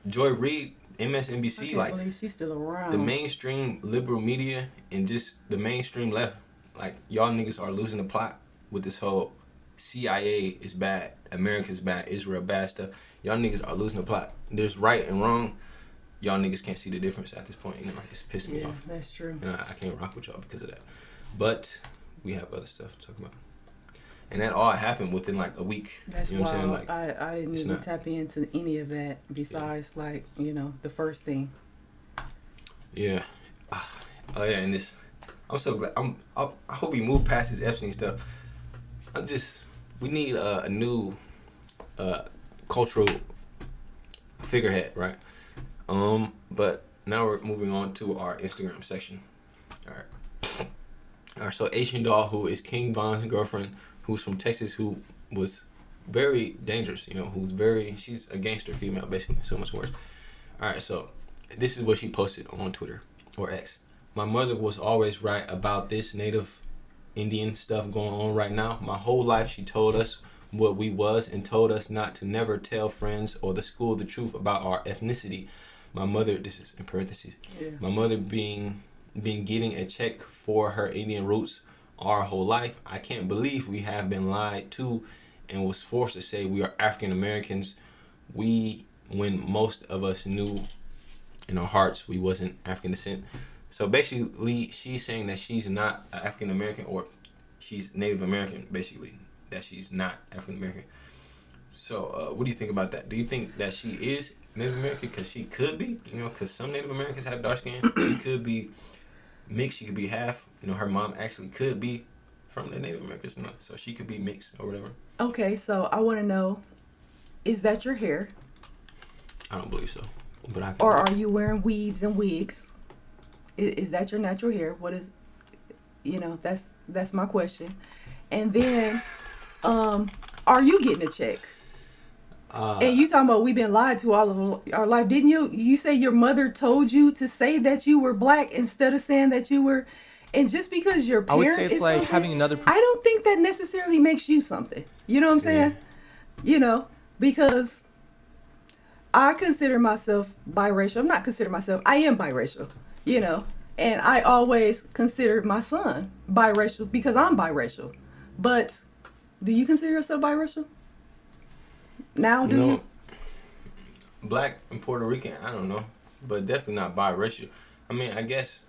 Joy Reid MSNBC, I like can't believe she's still around. the mainstream liberal media and just the mainstream left, like y'all niggas are losing the plot with this whole CIA is bad, America's bad, Israel bad stuff. Y'all niggas are losing the plot. There's right and wrong. Y'all niggas can't see the difference at this point. You know, it's pissing me off. Yeah, that's true. And I can't rock with y'all because of that. But we have other stuff to talk about. And that all happened within like a week. That's you know why what I'm saying? Like, I didn't even tap into any of that besides like, you know, the first thing. Yeah. Oh yeah, and this, I'm so glad. I hope we move past this Epstein stuff. We need a new cultural figurehead, right? But now we're moving on to our Instagram section. All right. So Asian doll, who is King Von's girlfriend, who's from Texas, who was very dangerous. You know, she's a gangster female, basically, so much worse. All right. So this is what she posted on Twitter or X. My mother was always right about this Native Indian stuff going on right now. My whole life she told us what we was and told us not to never tell friends or the school the truth about our ethnicity. My mother, this is in parentheses, my mother being getting a check for her Indian roots our whole life. I can't believe we have been lied to and was forced to say we are African Americans. When most of us knew in our hearts we wasn't African descent. So basically, she's saying that she's not African American, or she's Native American, basically, that she's not African American. So what do you think about that? Do you think that she is Native American? Because she could be, you know, because some Native Americans have dark skin. She could be mixed. She could be half. You know, her mom actually could be from the Native Americans, so she could be mixed or whatever. Okay, so I want to know, is that your hair? I don't believe so. But or are you wearing weaves and wigs? Is that your natural hair? What is, you know, that's my question. And then, are you getting a check? And you talking about we've been lied to all of our life. Didn't you say your mother told you to say that you were black instead of saying that you were, and just because your parent I would say it's like having another. I don't think that necessarily makes you something. You know what I'm saying? Yeah. You know, because I consider myself biracial. I am biracial, you know, and I always consider my son biracial because I'm biracial. But do you consider yourself biracial? Now, do you? Black and Puerto Rican, I don't know, but definitely not biracial. I mean, I guess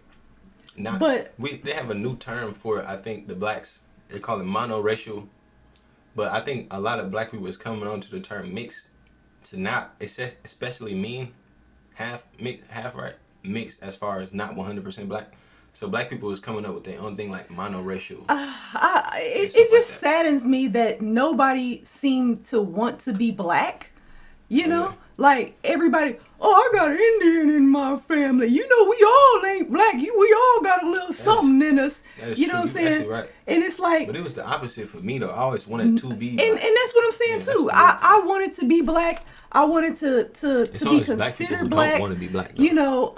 not. But they have a new term for it. I think the blacks, they call it monoracial. But I think a lot of black people is coming on to the term mixed to not especially mean half mixed as far as not 100% black. So black people is coming up with their own thing like monoracial. It just saddens me that nobody seemed to want to be black. You know, like everybody. Oh, I got an Indian in my family. You know, we all ain't black. We all got a little something in us. You know what I'm saying? Right. And it's like. But it was the opposite for me though. I always wanted to be. And that's what I'm saying too. I wanted to be black. I wanted to be considered black. Don't want to be black. You know,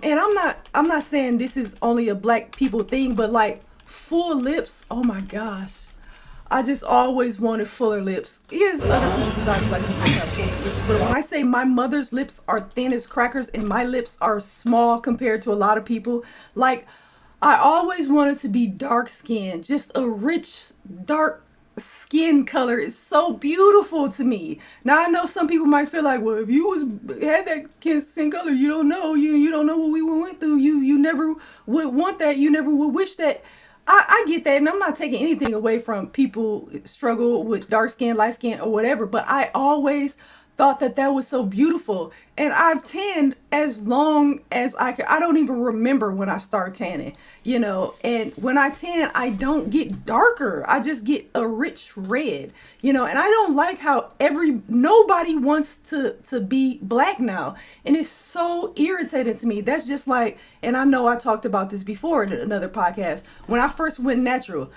and I'm not saying this is only a black people thing, but like full lips. Oh my gosh. I just always wanted fuller lips. Yes, other people besides black people have fuller lips. But when I say my mother's lips are thin as crackers and my lips are small compared to a lot of people, like I always wanted to be dark skinned. Just a rich, dark skin color is so beautiful to me. Now I know some people might feel like, well, if you had that skin color, you don't know. You don't know what we went through. You never would want that. You never would wish that. I get that, and I'm not taking anything away from people struggle with dark skin, light skin, or whatever, but I always thought that was so beautiful. And I've tanned as long as I could. I don't even remember when I start tanning, you know, and when I tan, I don't get darker. I just get a rich red, you know, and I don't like how nobody wants to be black now. And it's so irritating to me. That's just like, and I know I talked about this before in another podcast. When I first went natural,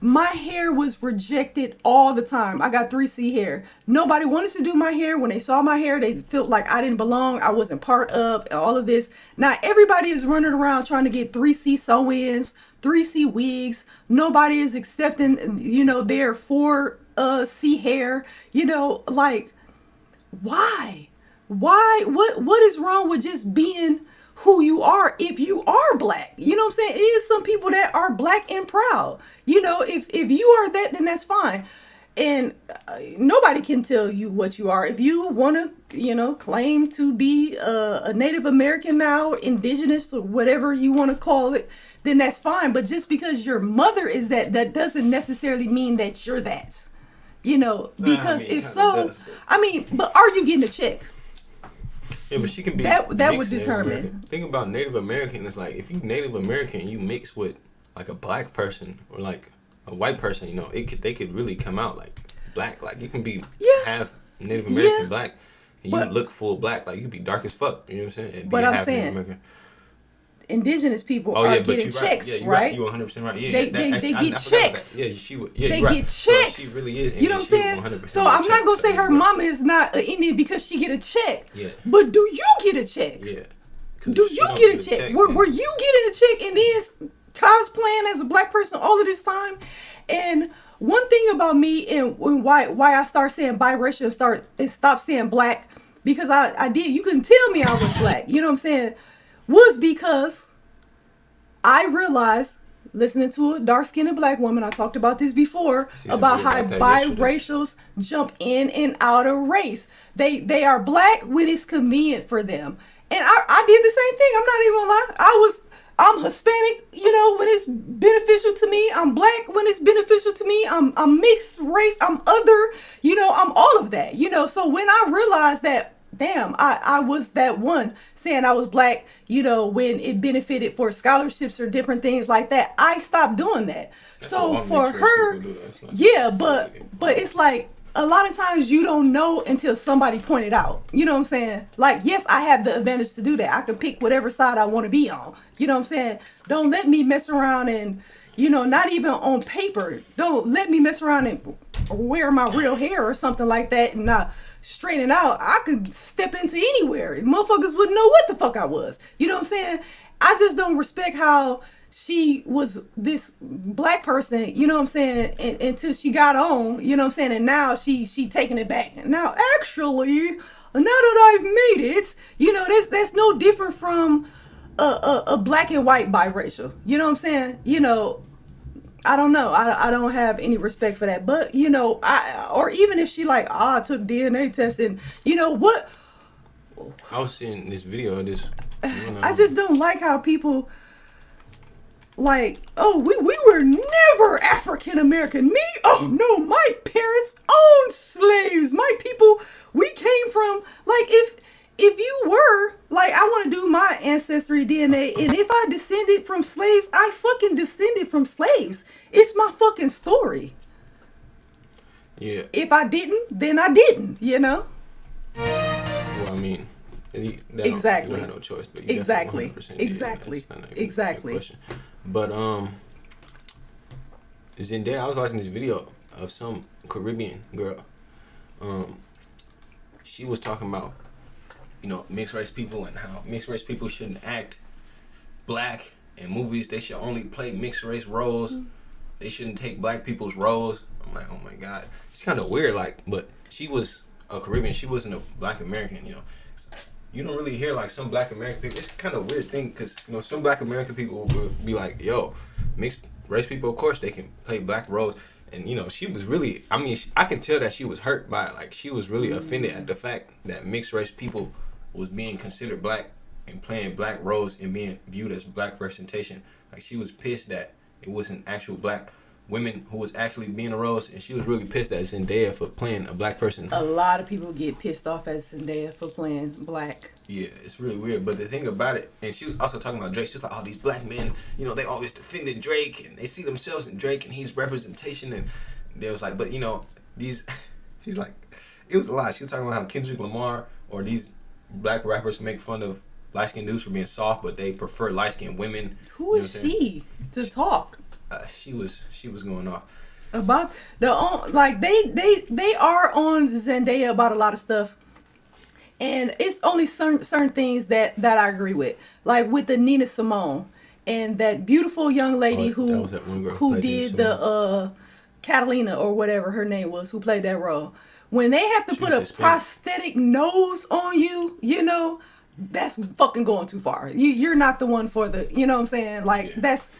my hair was rejected all the time. I got 3C hair. Nobody wanted to do my hair. When they saw my hair, they felt like I didn't belong. I wasn't part of all of this. Now everybody is running around trying to get 3C sew-ins, 3C wigs. Nobody is accepting, you know, their 4C hair. You know, like, why? what is wrong with just being who you are if you are black? You know what I'm saying? It is some people that are black and proud. You know, if you are that, then that's fine. And nobody can tell you what you are. If you want to, you know, claim to be a Native American now, indigenous, or whatever you want to call it, then that's fine. But just because your mother is that, that doesn't necessarily mean that you're that. You know, because if so, but are you getting a check? Yeah, but she can be that would determine. Think about Native American. It's like if you Native American, you mix with like a black person or like a white person. You know, they could really come out like black. Like you can be half Native American black, and you look full black. Like you could be dark as fuck. You know what I'm saying? And but I'm saying indigenous people are getting checks, right? You 100% right. Yeah, they get checks. Yeah, she would. Yeah, they right. get checks. So she really is. You know what I'm saying? So I'm not gonna say her mama is not an Indian because she get a check. Yeah. But do you get a check? Yeah. Do you get a check? Were you getting a check and then cosplaying as a black person all of this time? And one thing about me and why I start saying biracial and stop saying black, because I did, you couldn't tell me I was black. You know what I'm saying? Was because I realized, listening to a dark-skinned black woman, I talked about this before, about how biracials jump in and out of race. They are black when it's convenient for them. And I did the same thing. I'm not even gonna lie. I'm Hispanic, you know, when it's beneficial to me. I'm black when it's beneficial to me. I'm mixed race. I'm other, you know, I'm all of that, you know. So when I realized that, damn, I was that one saying I was black, you know, when it benefited for scholarships or different things like that, I stopped doing that. So for her, yeah, but it's like a lot of times you don't know until somebody pointed out. You know what I'm saying? Like, yes, I have the advantage to do that. I can pick whatever side I want to be on. You know what I'm saying? Don't let me mess around and, you know, not even on paper. Don't let me mess around and wear my real hair or something like that and not straighten out. I could step into anywhere. Motherfuckers wouldn't know what the fuck I was. You know what I'm saying? I just don't respect how she was this black person, you know what I'm saying, until she got on, you know what I'm saying, and now she taking it back. Now, actually, now that I've made it, you know, that's no different from a black and white biracial. You know what I'm saying? You know, I don't know. I don't have any respect for that. But, you know, or even if she like, I took DNA testing, you know, what? I was seeing this video of this. You know, I just don't like how people, like, oh, we were never African American. Me? Oh, no, my parents owned slaves. My people, we came from, like, if you were, like, I want to do my ancestry DNA, and if I descended from slaves, I fucking descended from slaves. It's my fucking story. Yeah. If I didn't, then I didn't, you know? Well, I mean, exactly. You don't have no choice, but you exactly. 100% Exactly. Exactly. But Zendaya, I was watching this video of some Caribbean girl. She was talking about, you know, mixed race people and how mixed race people shouldn't act black in movies. They should only play mixed race roles. They shouldn't take black people's roles. I'm like, oh my God. It's kind of weird, like, but she was a Caribbean. She wasn't a black American, you know. You don't really hear like some black American people. It's kind of weird thing because, you know, some black American people will be like, yo, mixed race people, of course, they can play black roles. And, you know, she was really, I mean, I can tell that she was hurt by it. Like, she was really offended at the fact that mixed race people was being considered black and playing black roles and being viewed as black representation. Like, she was pissed that it wasn't actual black women who was actually being the roles, and she was really pissed at Zendaya for playing a black person. A lot of people get pissed off at Zendaya for playing black. Yeah, it's really weird. But the thing about it, and she was also talking about Drake, she was like, oh, these black men, you know, they always defended Drake, and they see themselves in Drake, and he's representation, and they was like, but, you know, she's like, it was a lot. She was talking about how Kendrick Lamar or these black rappers make fun of light-skinned dudes for being soft, but they prefer light-skinned women. Who is she to talk? She was going off about they are on Zendaya about a lot of stuff, and it's only certain things that I agree with, like with the Nina Simone and that beautiful young lady who did the Catalina or whatever her name was, who played that role. when they have to put a prosthetic nose on you, you know, that's fucking going too far. You're not the one for the, you know what I'm saying? Like that's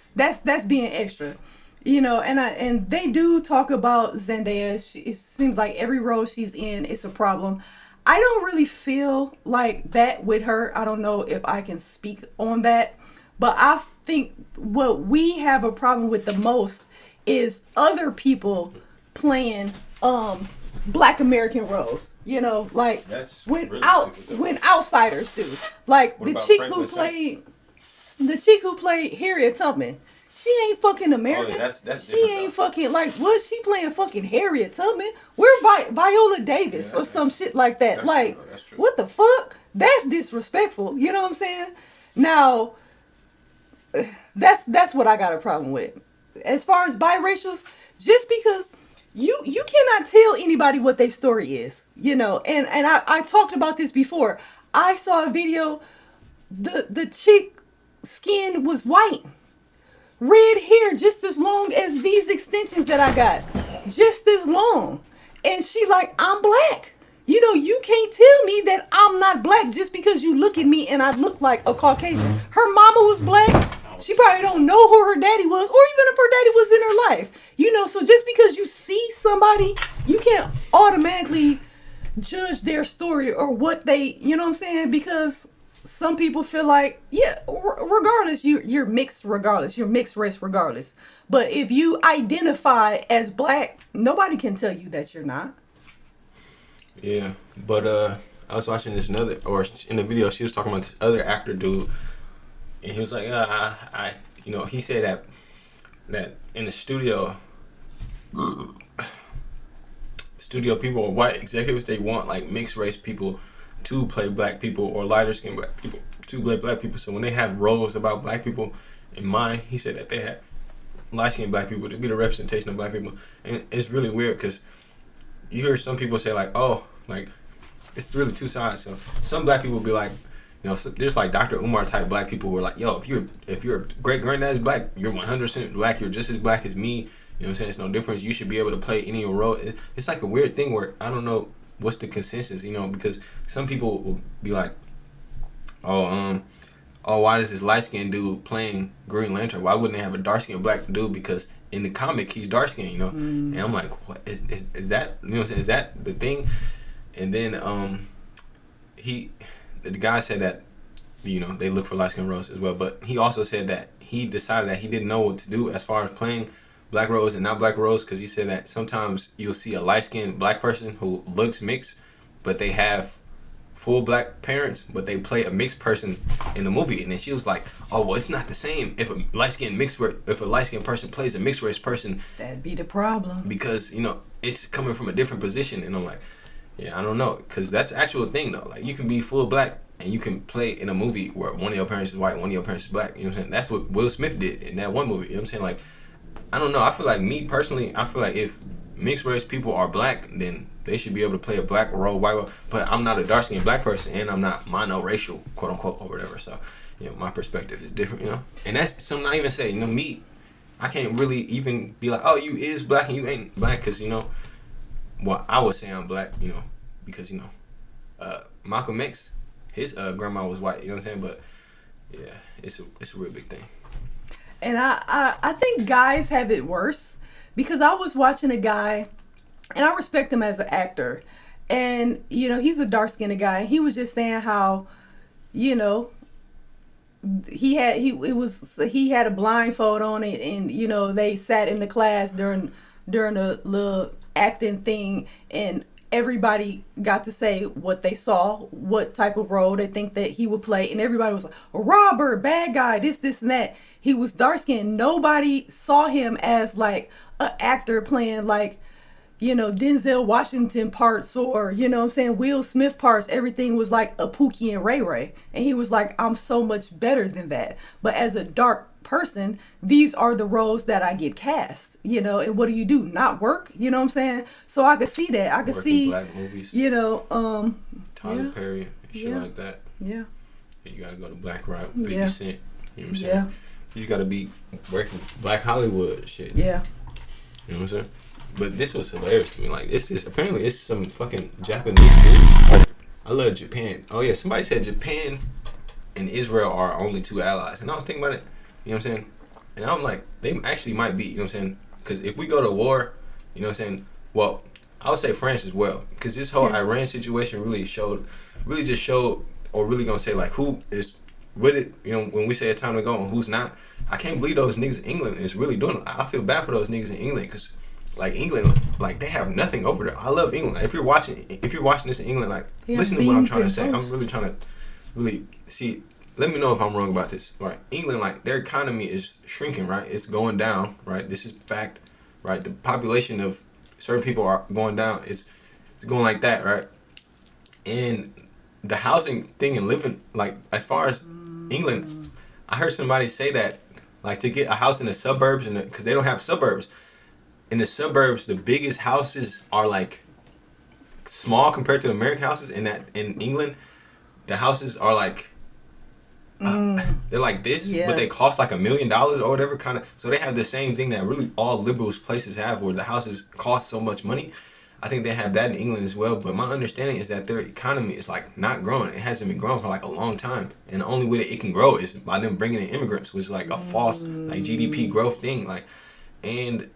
being extra. You know, and they do talk about Zendaya. It seems like every role she's in, it's a problem. I don't really feel like that with her. I don't know if I can speak on that, but I think what we have a problem with the most is other people playing Black American roles. You know, like when outsiders do. Like the chick who played Harriet Tubman. She ain't fucking American. She ain't fucking, like, what? She playing fucking Harriet Tubman? We're Viola Davis or some shit like that. Like, what the fuck? That's disrespectful. You know what I'm saying? Now, that's what I got a problem with. As far as biracials, just because you cannot tell anybody what their story is, you know. And I talked about this before. I saw a video. The chick skin was white. Red hair just as long as these extensions that I got. Just as long. And she like, I'm black. You know, you can't tell me that I'm not black just because you look at me and I look like a Caucasian. Her mama was black. She probably don't know who her daddy was, or even if her daddy was in her life. You know, so just because you see somebody, you can't automatically judge their story or what they, you know what I'm saying? Because some people feel like, yeah, regardless, you're mixed regardless. You're mixed race regardless. But if you identify as black, nobody can tell you that you're not. Yeah, but I was watching this in the video, she was talking about this other actor dude, and he was like, I you know, he said that in the studio people or white executives, they want like mixed race people to play black people or lighter skinned black people to play black people. So when they have roles about black people in mind, he said that they have light skinned black people to be the representation of black people. And it's really weird because you hear some people say like, oh, like it's really two sides. So some black people be like, you know, there's like Dr. Umar type black people who are like, yo, if your great granddad is black, you're 100% black. You're just as black as me. You know what I'm saying? It's no difference. You should be able to play any role. It's like a weird thing where I don't know what's the consensus, you know, because some people will be like, oh, why is this light-skinned dude playing Green Lantern? Why wouldn't they have a dark-skinned black dude? Because in the comic, he's dark-skinned, you know? And I'm like, what? Is that, you know what I'm saying? Is that the thing? And then the guy said that, you know, they look for light-skinned roles as well, but he also said that he decided that he didn't know what to do as far as playing black roles and not black roles, because he said that sometimes you'll see a light-skinned black person who looks mixed, but they have full black parents, but they play a mixed person in the movie. And then she was like, oh, well, it's not the same if a light-skinned person plays a mixed race person. That'd be the problem. Because, you know, it's coming from a different position. And I'm like, yeah, I don't know, because that's the actual thing, though. Like, you can be full black and you can play in a movie where one of your parents is white, one of your parents is black. You know what I'm saying? That's what Will Smith did in that one movie. You know what I'm saying? Like, I don't know. I feel like me personally, I feel like if mixed race people are black, then they should be able to play a black role, white role. But I'm not a dark skinned black person, and I'm not monoracial, quote unquote, or whatever. So, you know, my perspective is different, you know. And that's something I even say, you know, me, I can't really even be like, oh, you is black and you ain't black, because, you know, well, I would say I'm black, you know, because, you know, Malcolm X, his grandma was white, you know what I'm saying? But yeah, it's a real big thing. And I think guys have it worse, because I was watching a guy, and I respect him as an actor, and, you know, he's a dark-skinned guy. He was just saying how, you know, he had a blindfold on it, and, you know, they sat in the class during a little acting thing, and everybody got to say what they saw, what type of role they think that he would play, and everybody was like, a robber, bad guy, this and that. He was dark skinned. Nobody saw him as like an actor playing like, you know, Denzel Washington parts, or, you know what I'm saying, Will Smith parts. Everything was like a Pookie and Ray Ray. And he was like, I'm so much better than that. But as a dark person, these are the roles that I get cast, you know. And what do? Not work? You know what I'm saying? So I could see that. I could see, black movies, you know, Tyler Perry and shit like that. Yeah. You gotta go to Black Route, 50 Cent. You know what I'm saying? Yeah. You just gotta be working Black Hollywood shit. Yeah. You know what I'm saying? But this was hilarious to me. Like, this is apparently it's some fucking Japanese dude. I love Japan. Oh yeah, somebody said Japan and Israel are our only two allies, and I was thinking about it. You know what I'm saying? And I'm like, they actually might be. You know what I'm saying? Because if we go to war, you know what I'm saying? Well, I would say France as well, because this whole Iran situation really just showed, or really gonna say like who is with it. You know, when we say it's time to go and who's not. I can't believe those niggas in England is really doing it. I feel bad for those niggas in England, because like England, like they have nothing over there. I love England. Like, if you're watching this in England, like listen to what I'm trying to say. I'm really trying to really see. Let me know if I'm wrong about this. Right, England, like their economy is shrinking. Right, it's going down. Right, this is fact. Right, the population of certain people are going down. It's going like that. Right, and the housing thing and living, like as far as England, I heard somebody say that like to get a house in the suburbs, and because they don't have suburbs. In the suburbs, the biggest houses are like small compared to American houses. And that in England, the houses are like they're like this, but they cost like $1 million or whatever kind of. So they have the same thing that really all liberals places have, where the houses cost so much money. I think they have that in England as well. But my understanding is that their economy is like not growing. It hasn't been growing for like a long time, and the only way that it can grow is by them bringing in immigrants, which is like a false like GDP growth thing. Like, and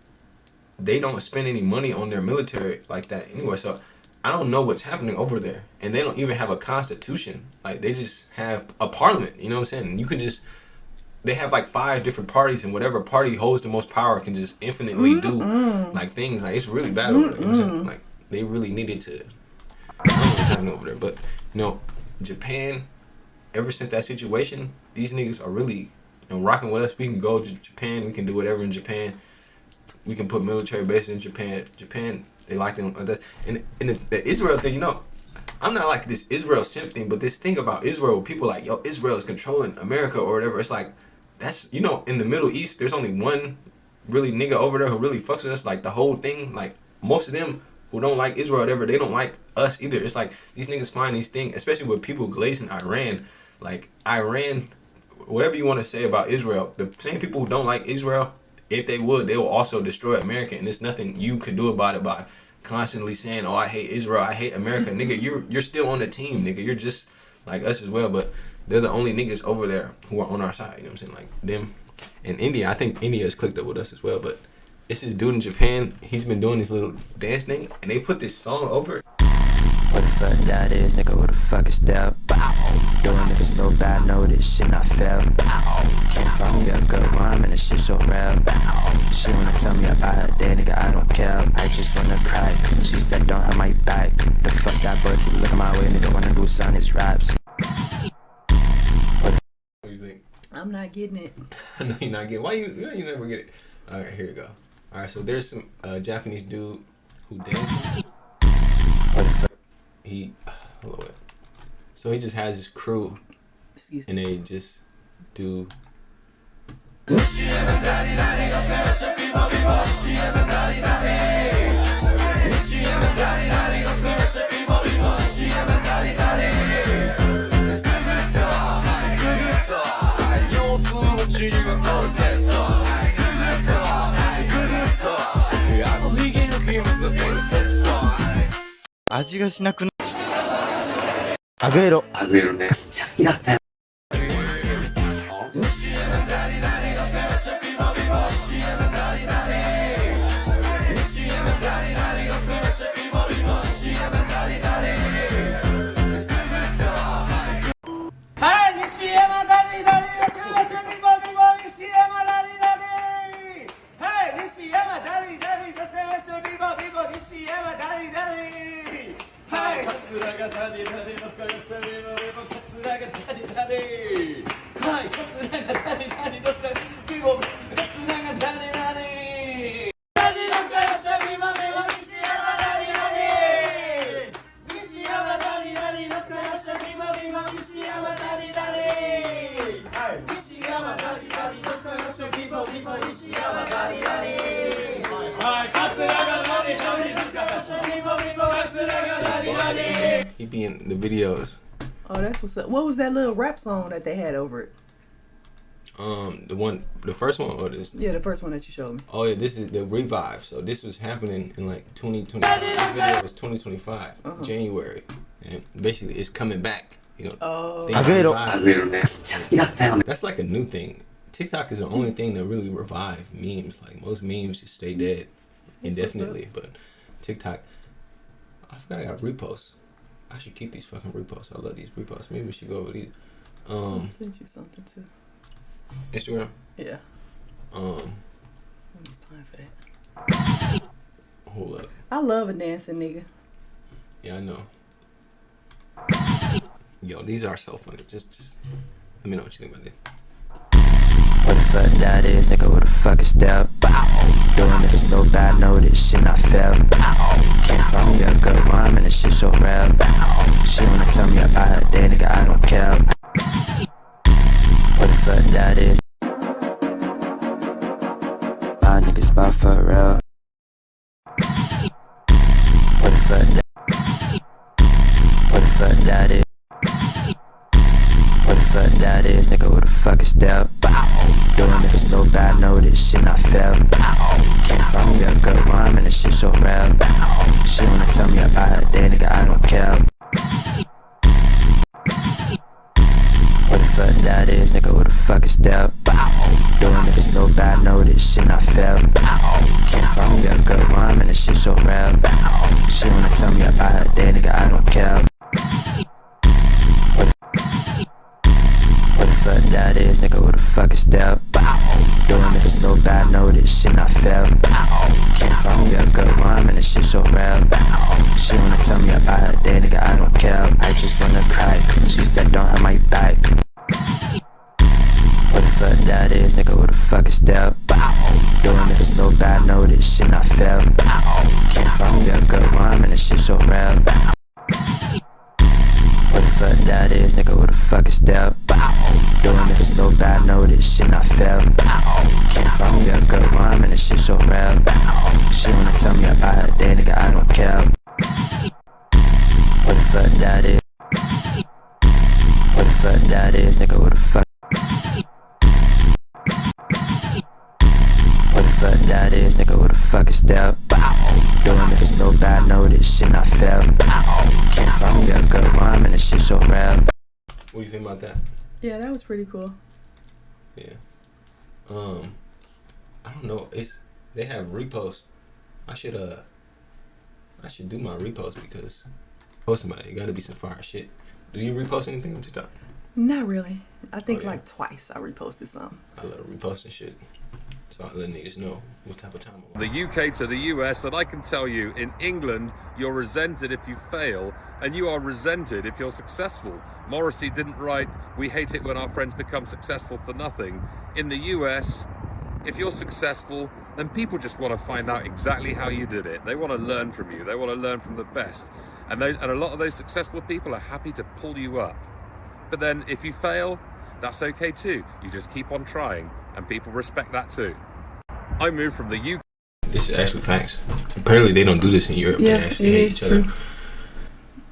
they don't spend any money on their military like that anyway. So I don't know what's happening over there. And they don't even have a constitution. Like, they just have a parliament. You know what I'm saying? You could just, they have like 5 different parties, and whatever party holds the most power can just infinitely do like things. Like, it's really bad over there. You know what I'm saying? Like, they really needed to, I don't know what's happening over there. But, you know, Japan, ever since that situation, these niggas are really, you know, rocking with us. We can go to Japan. We can do whatever in Japan. We can put military bases in Japan. Japan, they like them. And the Israel thing, you know, I'm not like this Israel simp thing, but this thing about Israel, people like, yo, Israel is controlling America or whatever. It's like, that's, you know, in the Middle East, there's only one really nigga over there who really fucks with us. Like, the whole thing, like, most of them who don't like Israel or whatever, they don't like us either. It's like, these niggas find these things, especially with people glazing Iran. Like, Iran, whatever you want to say about Israel, the same people who don't like Israel, if they would, they will also destroy America, and there's nothing you can do about it by constantly saying, "Oh, I hate Israel, I hate America." Nigga, you're still on the team, nigga. You're just like us as well, but they're the only niggas over there who are on our side. You know what I'm saying? Like them and India. I think India has clicked up with us as well, but it's this dude in Japan. He's been doing this little dance thing, and they put this song over it. What the fuck that is, nigga? What the fuck is that? Doing nigga so bad, know this shit not fair. Can't find me a good rhyme and this shit so rare. She wanna tell me about her day, nigga, I don't care. I just wanna cry. She said don't have my back. The fuck that boy keep looking my way, nigga wanna do some his raps. What do you think? I'm not getting it. I know you're not getting. Why you never get it? All right, here you go. All right, so there's some Japanese dude who dances. So he just has his crew, and they just do.ね。めっちゃ好きだったよ。He be in the videos. Oh, that's what's up. What was that little rap song that they had over it? The first one, or this? Yeah, the first one that you showed me. Oh yeah, this is the revive. So this was happening in like 2025. This video was 2025, January, and basically it's coming back. You know. Oh. That's like a new thing. TikTok is the only thing that really revive memes. Like most memes just stay dead indefinitely, but TikTok. I forgot I got reposts. I should keep these fucking reposts. I love these reposts. Maybe we should go over these. I'll send you something too. Instagram. Yeah. It's time for that. Hold up. I love a dancing nigga. Yeah, I know. Yo, these are so funny. Just let me know what you think about this. What the fuck that is, nigga, what the fuck is that? Doing nigga so bad, know this shit not fair. Can't find me a good rhyme and this shit so rare. She wanna tell me about it, day nigga, I don't care. What the fuck that is? My niggas spot for real. What the fuck that? What the fuck that is? What the fuck that is, nigga, what the fuck is that? Doing nigga so bad, know this shit not fair. Can't find me a good rhyme and this shit so rare. She wanna tell me about it, day nigga, I don't care. What the fuck that is, nigga, what the fuck is that? Doing nigga so bad, know this shit not fair. Can't find me a good rhyme and this shit so rare. She wanna tell me about it, day nigga, I don't care. What the fuck that is, nigga, what the fuck is that? Doing nigga so bad, know this shit not fair. Can't find me a good rhyme and this shit so rare. She wanna tell me about it, day nigga, I don't care. I just wanna cry, she said don't have my back. What the fuck that is, nigga, what the fuck is that? Doing nigga so bad, know this shit not fair. Can't find me a good rhyme and this shit so rare. What the fuck that is, nigga, what the fuck is that? Doing nigga so bad, know this shit not fair. Can't find me a good rhyme and this shit so rare. She wanna tell me about it, day nigga, I don't care. What the fuck that is? What the fuck that is, nigga, what the fuck? What the fuck that is, nigga, what the fuck is that? Doing nigga so bad, know this shit not fair. Can't find me a good rhyme and this shit so rare. What do you think about that? Yeah, that was pretty cool. Yeah. I don't know. They have reposts. I should do my repost because posting about it gotta be some fire shit. Do you repost anything on TikTok? Not really. I think like twice I reposted something. I love reposting shit. So I let niggas know what type of time I'm on. The UK to the US, and I can tell you, in England, you're resented if you fail, and you are resented if you're successful. Morrissey didn't write, "We hate it when our friends become successful for nothing." In the US, if you're successful, then people just want to find out exactly how you did it. They want to learn from you. They want to learn from the best. And a lot of those successful people are happy to pull you up. But then if you fail, that's okay too. You just keep on trying, and people respect that too. I moved from the UK. This is actually facts. Apparently they don't do this in Europe. Yeah, They actually hate each true.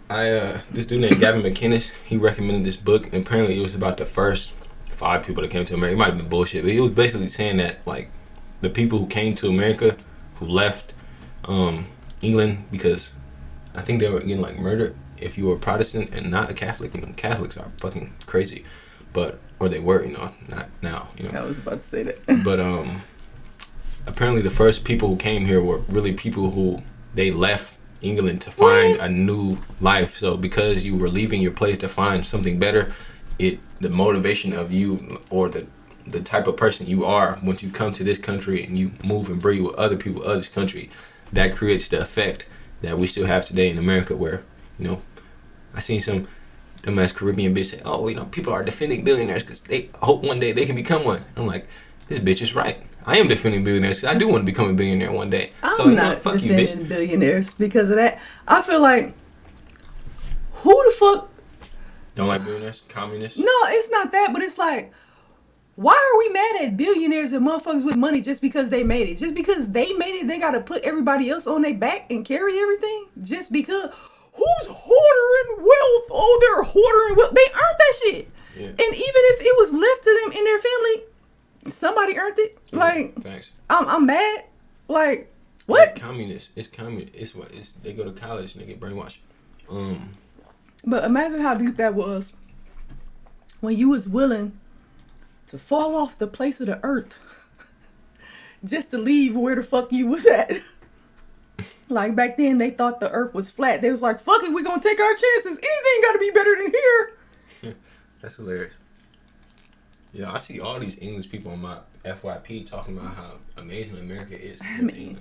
other. This dude named Gavin McInnes, he recommended this book, and apparently it was about the first 5 people that came to America. It might have been bullshit, but he was basically saying that like the people who came to America, who left England because I think they were getting like murdered if you were Protestant and not a Catholic. You know, Catholics are fucking crazy, or they were, not now. I was about to say that. But apparently the first people who came here were really people who they left England to find a new life. So because you were leaving your place to find something better, the motivation of you or the type of person you are once you come to this country and you move and breathe with other people of this country, that creates the effect that we still have today in America, where I seen some dumbass Caribbean bitch say, "Oh, people are defending billionaires because they hope one day they can become one." I'm like, this bitch is right. I am defending billionaires because I do want to become a billionaire one day. I'm not fuck you, defending bitch. billionaires because of that. I feel like, who the fuck Don't like billionaires? Communists? No, it's not that, but it's like, why are we mad at billionaires and motherfuckers with money just because they made it? Just because they made it, they gotta put everybody else on their back and carry everything? Just because? Who's hoarding wealth? Oh, they're hoarding wealth. They earned that shit. Yeah. And even if it was left to them in their family, Somebody earned it. Like, Thanks. I'm mad. Like, what? Like communist. It's communist. It's what? It's they go to college and they get brainwashed. But imagine how deep that was when you was willing to fall off the place of the earth just to leave where the fuck you was at. Like back then they thought the earth was flat. They was like, fuck it, we gonna take our chances. Anything gotta be better than here. That's hilarious. Yeah, I see all these English people on my FYP talking about how amazing America is. I mean,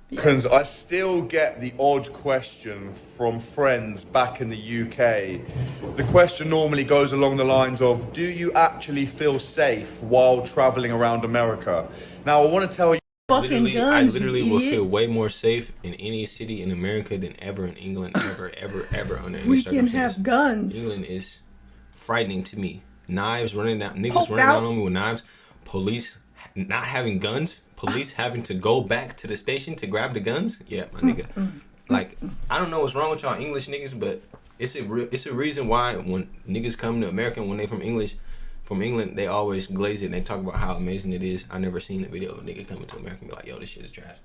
Because I still get the odd question from friends back in the UK. The question normally goes along the lines of, do you actually feel safe while traveling around America? Now, I want to tell you, fucking literally, guns, I literally you will idiot. feel way more safe in any city in America than ever in England, ever under any We can circumstance. have guns. England is frightening to me. Knives running down, niggas Poked running out. down on me with knives. Police not having guns. Police having to go back to the station to grab the guns. Yeah, my nigga. Like, I don't know what's wrong with y'all English niggas, but it's a reason why when niggas come to America, when they from England, they always glaze it and they talk about how amazing it is. I never seen a video of a nigga coming to America and be like, yo, this shit is trash.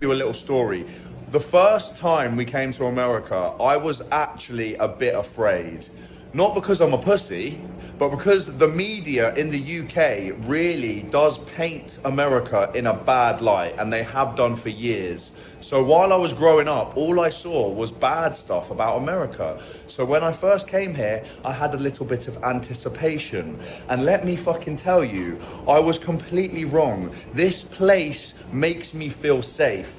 you a little story. The first time we came to America, I was actually a bit afraid. Not because I'm a pussy, but because the media in the UK really does paint America in a bad light, and they have done for years. So while I was growing up, all I saw was bad stuff about America. So when I first came here, I had a little bit of anticipation. And let me fucking tell you, I was completely wrong. This place makes me feel safe.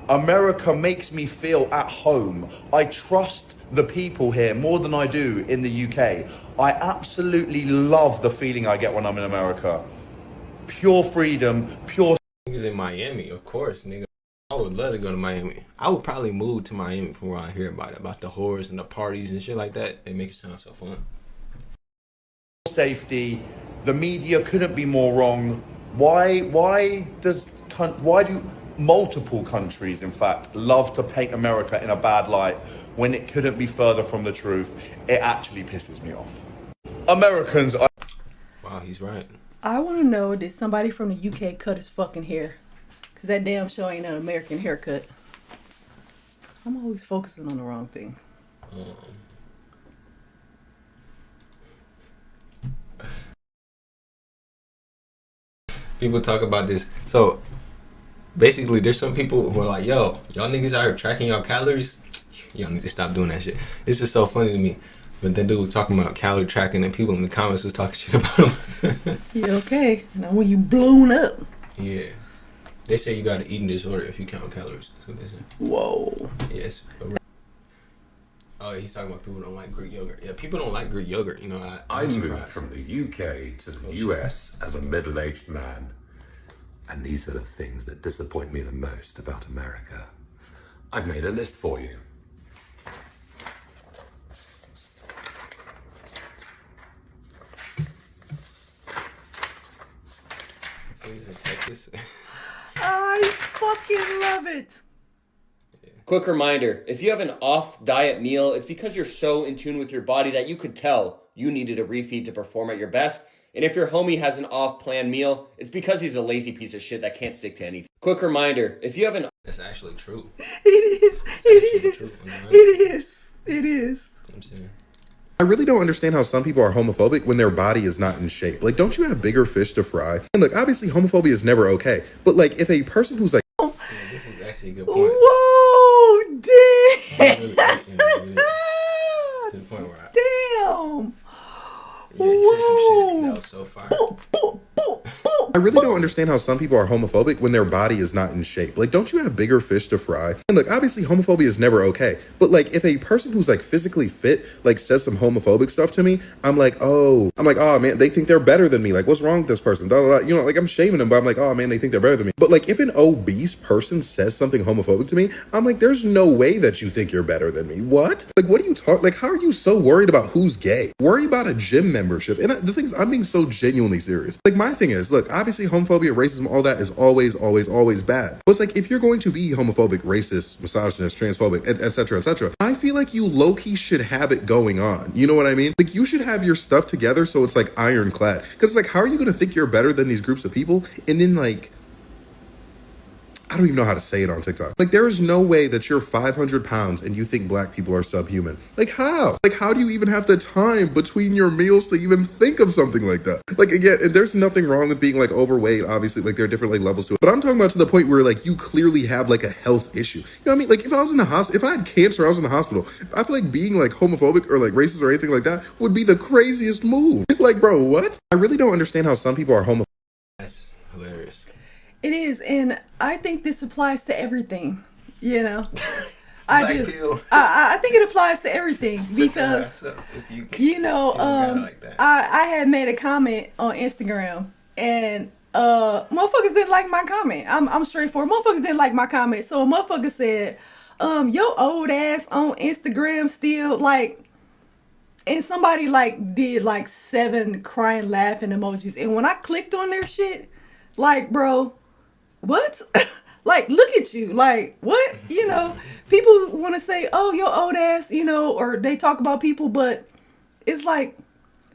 America makes me feel at home. I trust the people here more than I do in the UK. I absolutely love the feeling I get when I'm in America. Pure freedom, pure... Niggas in Miami, of course, nigga. I would love to go to Miami. I would probably move to Miami from where I hear about the whores and the parties and shit like that. They make it sound so fun. Safety. The media couldn't be more wrong. Why do multiple countries, in fact, love to paint America in a bad light when it couldn't be further from the truth? It actually pisses me off. Americans are... Wow, he's right. I want to know, did somebody from the UK cut his fucking hair? Because that damn show ain't an American haircut. I'm always focusing on the wrong thing. People talk about this. So, basically, there's some people who are like, yo, y'all niggas out here tracking y'all calories? Y'all need to stop doing that shit. It's just so funny to me. But that dude was talking about calorie tracking and people in the comments was talking shit about him. Yeah, okay. Now when you blown up. Yeah. They say you got an eating disorder if you count calories. That's what they say. Whoa. Yes. Oh, he's talking about people who don't like Greek yogurt. Yeah, people don't like Greek yogurt. You know, I moved from the UK to the US as a middle-aged man. And these are the things that disappoint me the most about America. I've made a list for you. So he's in Texas. I fucking love it. Quick reminder, if you have an off-diet meal, it's because you're so in tune with your body that you could tell you needed a refeed to perform at your best. And if your homie has an off-plan meal, it's because he's a lazy piece of shit that can't stick to anything. Quick reminder, if you have an... That's actually true. It is. It is. It is. It is. I'm saying. I really don't understand how some people are homophobic when their body is not in shape. Like, don't you have bigger fish to fry? And look, obviously homophobia is never okay. But like, if a person who's like... Yeah, this is actually a good point. Whoa, damn. To the point where Damn. Yeah, he said some shit that was so fire. I really don't understand how some people are homophobic when their body is not in shape. Like, don't you have bigger fish to fry? And look, obviously homophobia is never okay. But like, if a person who's like physically fit, like says some homophobic stuff to me, I'm like, oh man, they think they're better than me. Like, what's wrong with this person? Da, da, da. You know, like I'm shaming them, but I'm like, oh man, they think they're better than me. But like, if an obese person says something homophobic to me, I'm like, there's no way that you think you're better than me. What? Like, what are you talking? Like, how are you so worried about who's gay? Worry about a gym membership. And the thing is, I'm being so genuinely serious. Like, my thing is, look, obviously homophobia, racism, all that is always, always, always bad. But it's like, if you're going to be homophobic, racist, misogynist, transphobic, etc., etc., I feel like you low-key should have it going on. You know what I mean? Like, you should have your stuff together so it's like ironclad. Because it's like, how are you going to think you're better than these groups of people? And then like, I don't even know how to say it on TikTok. Like, there is no way that you're 500 pounds and you think black people are subhuman. Like, how? Like, how do you even have the time between your meals to even think of something like that? Like, again, there's nothing wrong with being like overweight. Obviously, like, there are different like levels to it. But I'm talking about to the point where like you clearly have like a health issue. You know what I mean? Like, if I was in the hospital, if I had cancer, I was in the hospital, I feel like being like homophobic or like racist or anything like that would be the craziest move. Like, bro, what? I really don't understand how some people are homophobic. That's hilarious. It is, and I think this applies to everything, you know. I do. I think it applies to everything because, you know, I had made a comment on Instagram, and motherfuckers didn't like my comment. I'm straightforward. Motherfuckers didn't like my comment, so a motherfucker said, your old ass on Instagram still, like, and somebody like did like 7 crying laughing emojis, and when I clicked on their shit, like, bro, what? Like, look at you. Like, what? You know, people want to say, oh, your old ass, you know, or they talk about people, but it's like,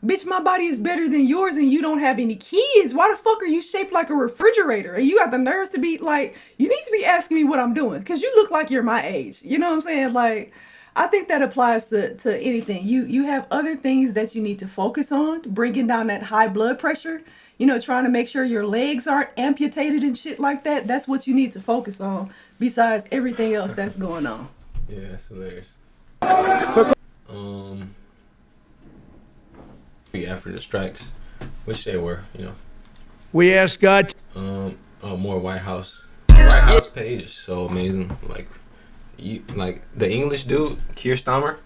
bitch, my body is better than yours and you don't have any kids. Why the fuck are you shaped like a refrigerator? And you got the nerves to be like, you need to be asking me what I'm doing because you look like you're my age. You know what I'm saying? Like, I think that applies to anything. You have other things that you need to focus on, bringing down that high blood pressure. You know, trying to make sure your legs aren't amputated and shit like that. That's what you need to focus on besides everything else that's going on. Yeah, that's hilarious. After the strikes, which they were, you know. We asked God. More White House page is so amazing. Like, the English dude, Keir Starmer,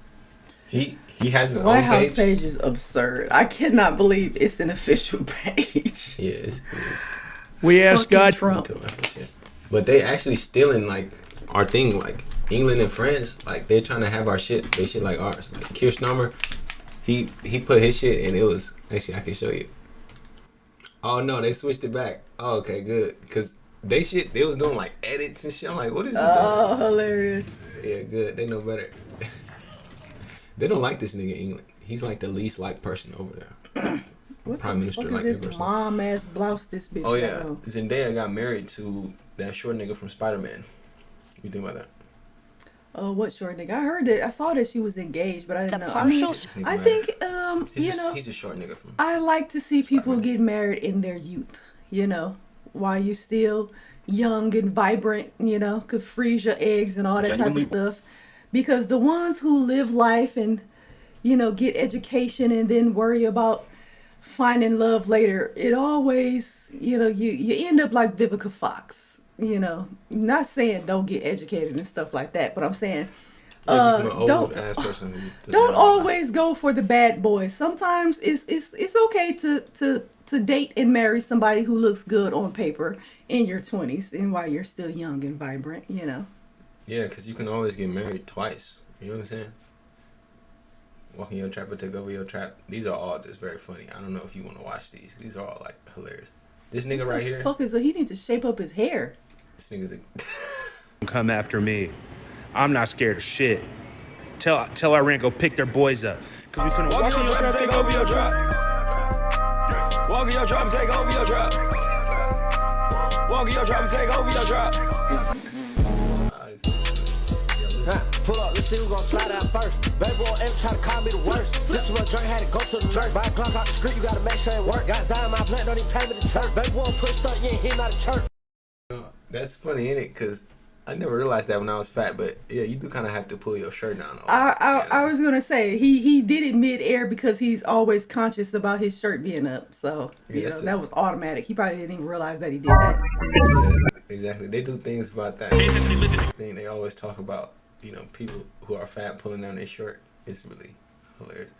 he has his White own House page is absurd. I cannot believe it's an official page. Yeah, it's we asked God. Trump. But they actually stealing like our thing, like England and France, like they're trying to have our shit. They shit like ours. Like Keir Starmer, he put his shit and it was actually I can show you. Oh no, they switched it back. Oh okay, good because they was doing like edits and shit. I'm like, what is it? Oh, hilarious. Yeah, good. They know better. They don't like this nigga in England. He's like the least liked person over there. What Prime the Minister fuck like is this this mom ass blouse this bitch? Oh yeah, Zendaya got married to that short nigga from Spider-Man. You think about that? Oh, what short nigga? I heard that. I saw that she was engaged, but I didn't know. I mean, I think he's a short nigga from. I like to see people get married in their youth. You know, while you still young and vibrant. You know, could freeze your eggs and all that type of stuff. Because the ones who live life and, you know, get education and then worry about finding love later, it always, you know, you end up like Vivica Fox, you know. Not saying don't get educated and stuff like that, but I'm saying don't always go for the bad boys. Sometimes it's okay to date and marry somebody who looks good on paper in your 20s and while you're still young and vibrant, you know. Yeah, because you can always get married twice. You know what I'm saying? Walking your trap or take over your trap. These are all just very funny. I don't know if you want to watch these. These are all like hilarious. This nigga right here. Fuck is he needs to shape up his hair. This nigga's a come after me. I'm not scared of shit. Tell Iran go pick their boys up. Cause we finna walk in your trap, take over your trap. Walk in your trap, take over your trap. Walk in your trap, take over your trap. Pull up, let's see who's gonna slide out first. Baby boy ever try to call me the worst. Sip too much drink, had to go to the nurse. Buy a clock out the street, you gotta make sure it work. Got Zion my plant, don't even pay me the turf. Baby boy pushed up, you ain't hear not a chirp. That's funny, ain't it? Because I never realized that when I was fat, but yeah, you do kind of have to pull your shirt down. I was gonna say he did it mid-air because he's always conscious about his shirt being up. So you know that was automatic. He probably didn't even realize that he did that. Yeah, exactly. They do things about that thing. They always talk about, you know, people who are fat pulling down their shirt. It's really hilarious.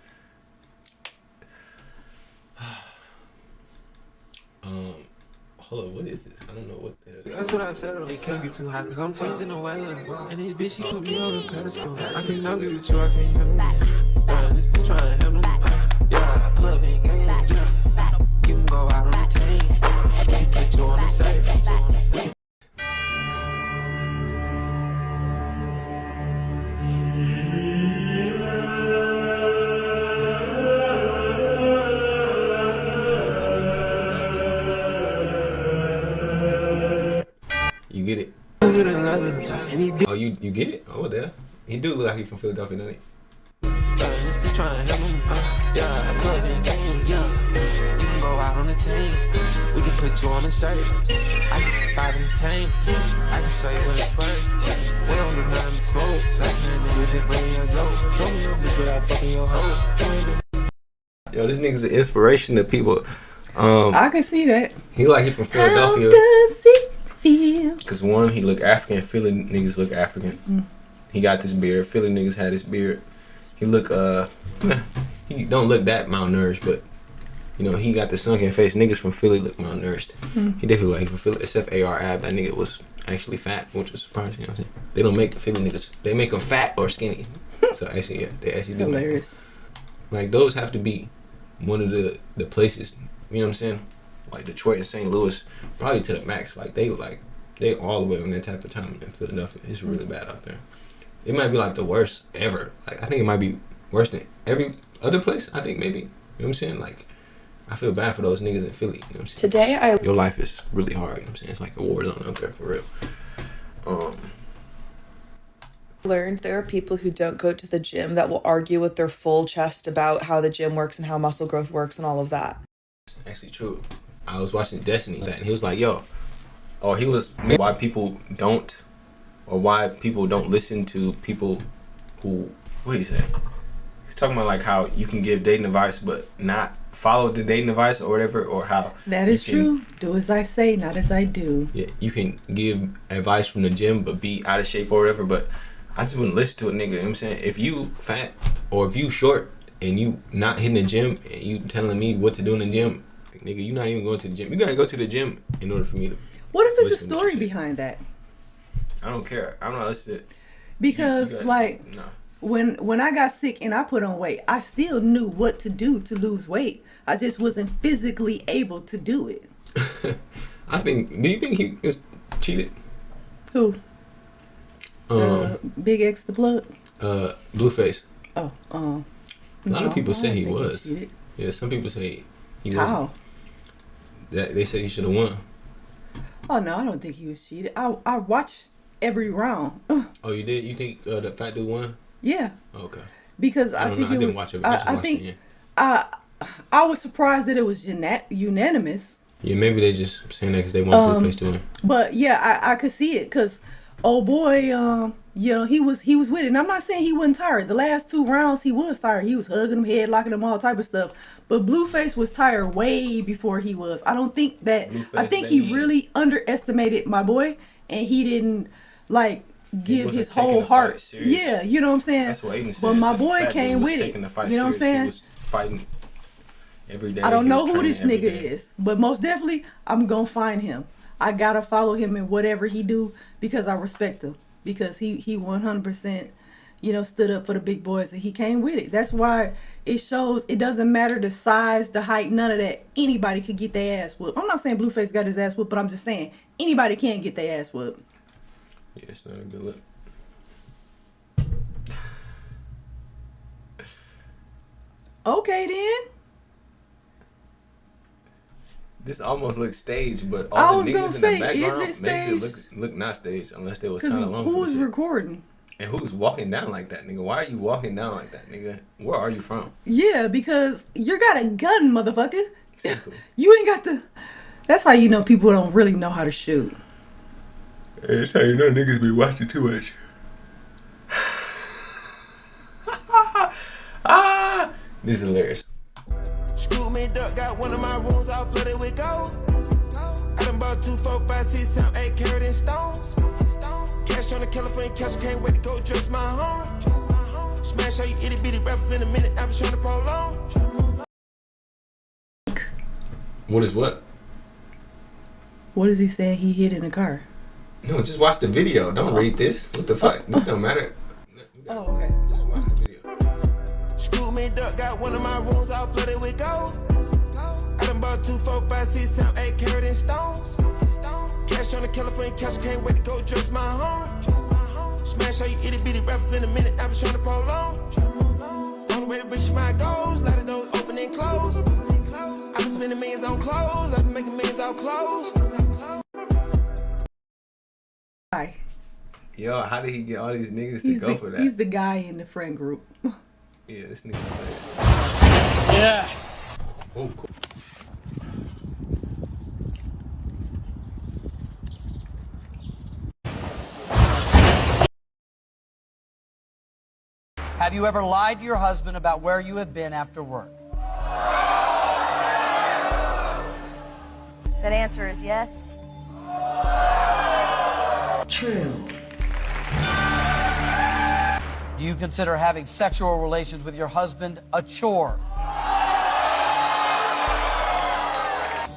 Hold on, what is this? I don't know what the hell. That's what I said earlier. It can't be too hot because I'm changing the weather. And this bitch, she put me on the pedestal. I can't argue with you, I can't handle it. This bitch trying to handle me. Yeah, plug in game. Give him go out on the team. You get it? Oh, you get it? Oh, there. He do look like he's from Philadelphia, doesn't he? Just trying to help him. Yeah, I plug in game. Yeah, you can go out on the team. We can put you on the shirt. I can 5 in the tank. I can show you what it's worth. We don't do nothing but smoke. Something with it, bring your dope. Show me your bitch without fucking your hoe. Yo, this nigga's an inspiration to people. I can see that. He like he from Philadelphia. How does it feel? Cause one, he look African. Philly niggas look African. He got this beard. Philly niggas had this beard. He look he don't look that malnourished, but you know he got the sunken face. Niggas from Philly look malnourished. He definitely like he from Philly. Except AR Ab, that nigga was actually fat, which was surprising. You know what I'm saying? They don't make Philly niggas. They make them fat or skinny. So actually, yeah, they actually do. Hilarious. Like those have to be one of the places. You know what I'm saying? Like Detroit and St. Louis, probably to the max. Like they all the way on that type of time in Philadelphia. It's really bad out there. It might be like the worst ever. Like I think it might be worse than every other place. I think maybe. You know what I'm saying? Like I feel bad for those niggas in Philly. You know what I'm saying? Today Your life is really hard. You know what I'm saying? It's like a war zone out there for real. learned there are people who don't go to the gym that will argue with their full chest about how the gym works and how muscle growth works and all of that. Actually true. I was watching Destiny and he was like, yo, or he was why people don't listen to people who, what did he say? He's talking about like how you can give dating advice but not follow the dating advice or whatever, or how that is true. Do as I say, not as I do. Yeah, you can give advice from the gym but be out of shape or whatever, but I just wouldn't listen to a nigga. You know what I'm saying? If you fat or if you short and you not hitting the gym and you telling me what to do in the gym, nigga, you not even going to the gym. You gotta go to the gym in order for me to. What if it's a story behind that? I don't care. I'm not listening. Because no. When I got sick and I put on weight, I still knew what to do to lose weight. I just wasn't physically able to do it. Do you think he was cheated? Who? Big X the plug? Blueface. Oh, a lot of people say he was. Yeah, some people say he was. How? They say he should have won. Oh no, I don't think he was cheated. I watched every round. Oh, you did? You think the fat dude won? Yeah. Okay. Because I think it was. I think I was surprised that it was unanimous. Yeah, maybe they just saying that because they want Blueface to win. But yeah, I could see it because old boy, you know, he was with it. And I'm not saying he wasn't tired. The last 2 rounds he was tired. He was hugging him, head locking him, all type of stuff. But Blueface was tired way before he was. I don't think that. I think he really underestimated my boy, and he didn't like give his whole heart. Yeah, you know what I'm saying. That's what Aiden said. But my boy came with it. You know what I'm saying. He was fighting every day. I don't know who this nigga is, but most definitely I'm gonna find him. I gotta follow him in whatever he do because I respect him. Because he 100%, you know, stood up for the big boys and he came with it. That's why it shows it doesn't matter the size, the height, none of that. Anybody could get their ass whooped. I'm not saying Blueface got his ass whooped, but I'm just saying anybody can get their ass whooped. Yeah, it's not a good look. Okay then. This almost looks staged, but all the niggas in the background makes it look not staged unless they was kind of long. Who was recording? And who's walking down like that, nigga? Why are you walking down like that, nigga? Where are you from? Yeah, because you got a gun, motherfucker. Exactly. You ain't got the. That's how you know people don't really know how to shoot. Hey, that's how you know niggas be watching too much. This is hilarious. Screw me duck, got one of my rooms all flooded with gold. I done bought 2, 4, 5, 6, 7, 8 carat in stones. Cash on the California cash, can't wait to go dress my home. Smash how you itty bitty rap in a minute, I'm trying to prolong. What is what? What is he saying he hid in the car? No, just watch the video. Don't read this. What the fuck? This don't matter. Oh, okay. Just watch the video. Screw me duck, got one of my rooms all flooded with gold. I done bought 2, 4, 5, 6, 7, 8 carat in stones. Cash on the California cash, can't wait to go dress my home. Smash how you itty bitty rap in a minute, I'm trying to prolong. On the way to reach my goals, a lot of those open and close. I've been spending millions on clothes, I've been making millions off clothes. Yo, how did he get all these niggas He's to go the, for that? he's the guy in the friend group. Yeah, this nigga. Yes. Oh, cool. Have you ever lied to your husband about where you have been after work? That answer is yes. True. Do you consider having sexual relations with your husband a chore?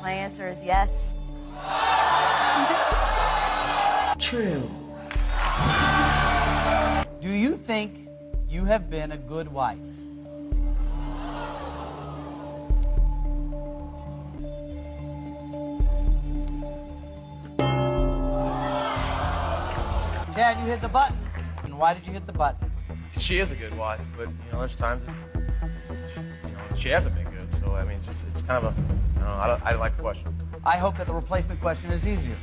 My answer is yes. True. Do you think you have been a good wife? Chad, you hit the button. And why did you hit the button? She is a good wife, but there's times that she hasn't been good. So I mean, just it's kind of a I don't like the question. I hope that the replacement question is easier.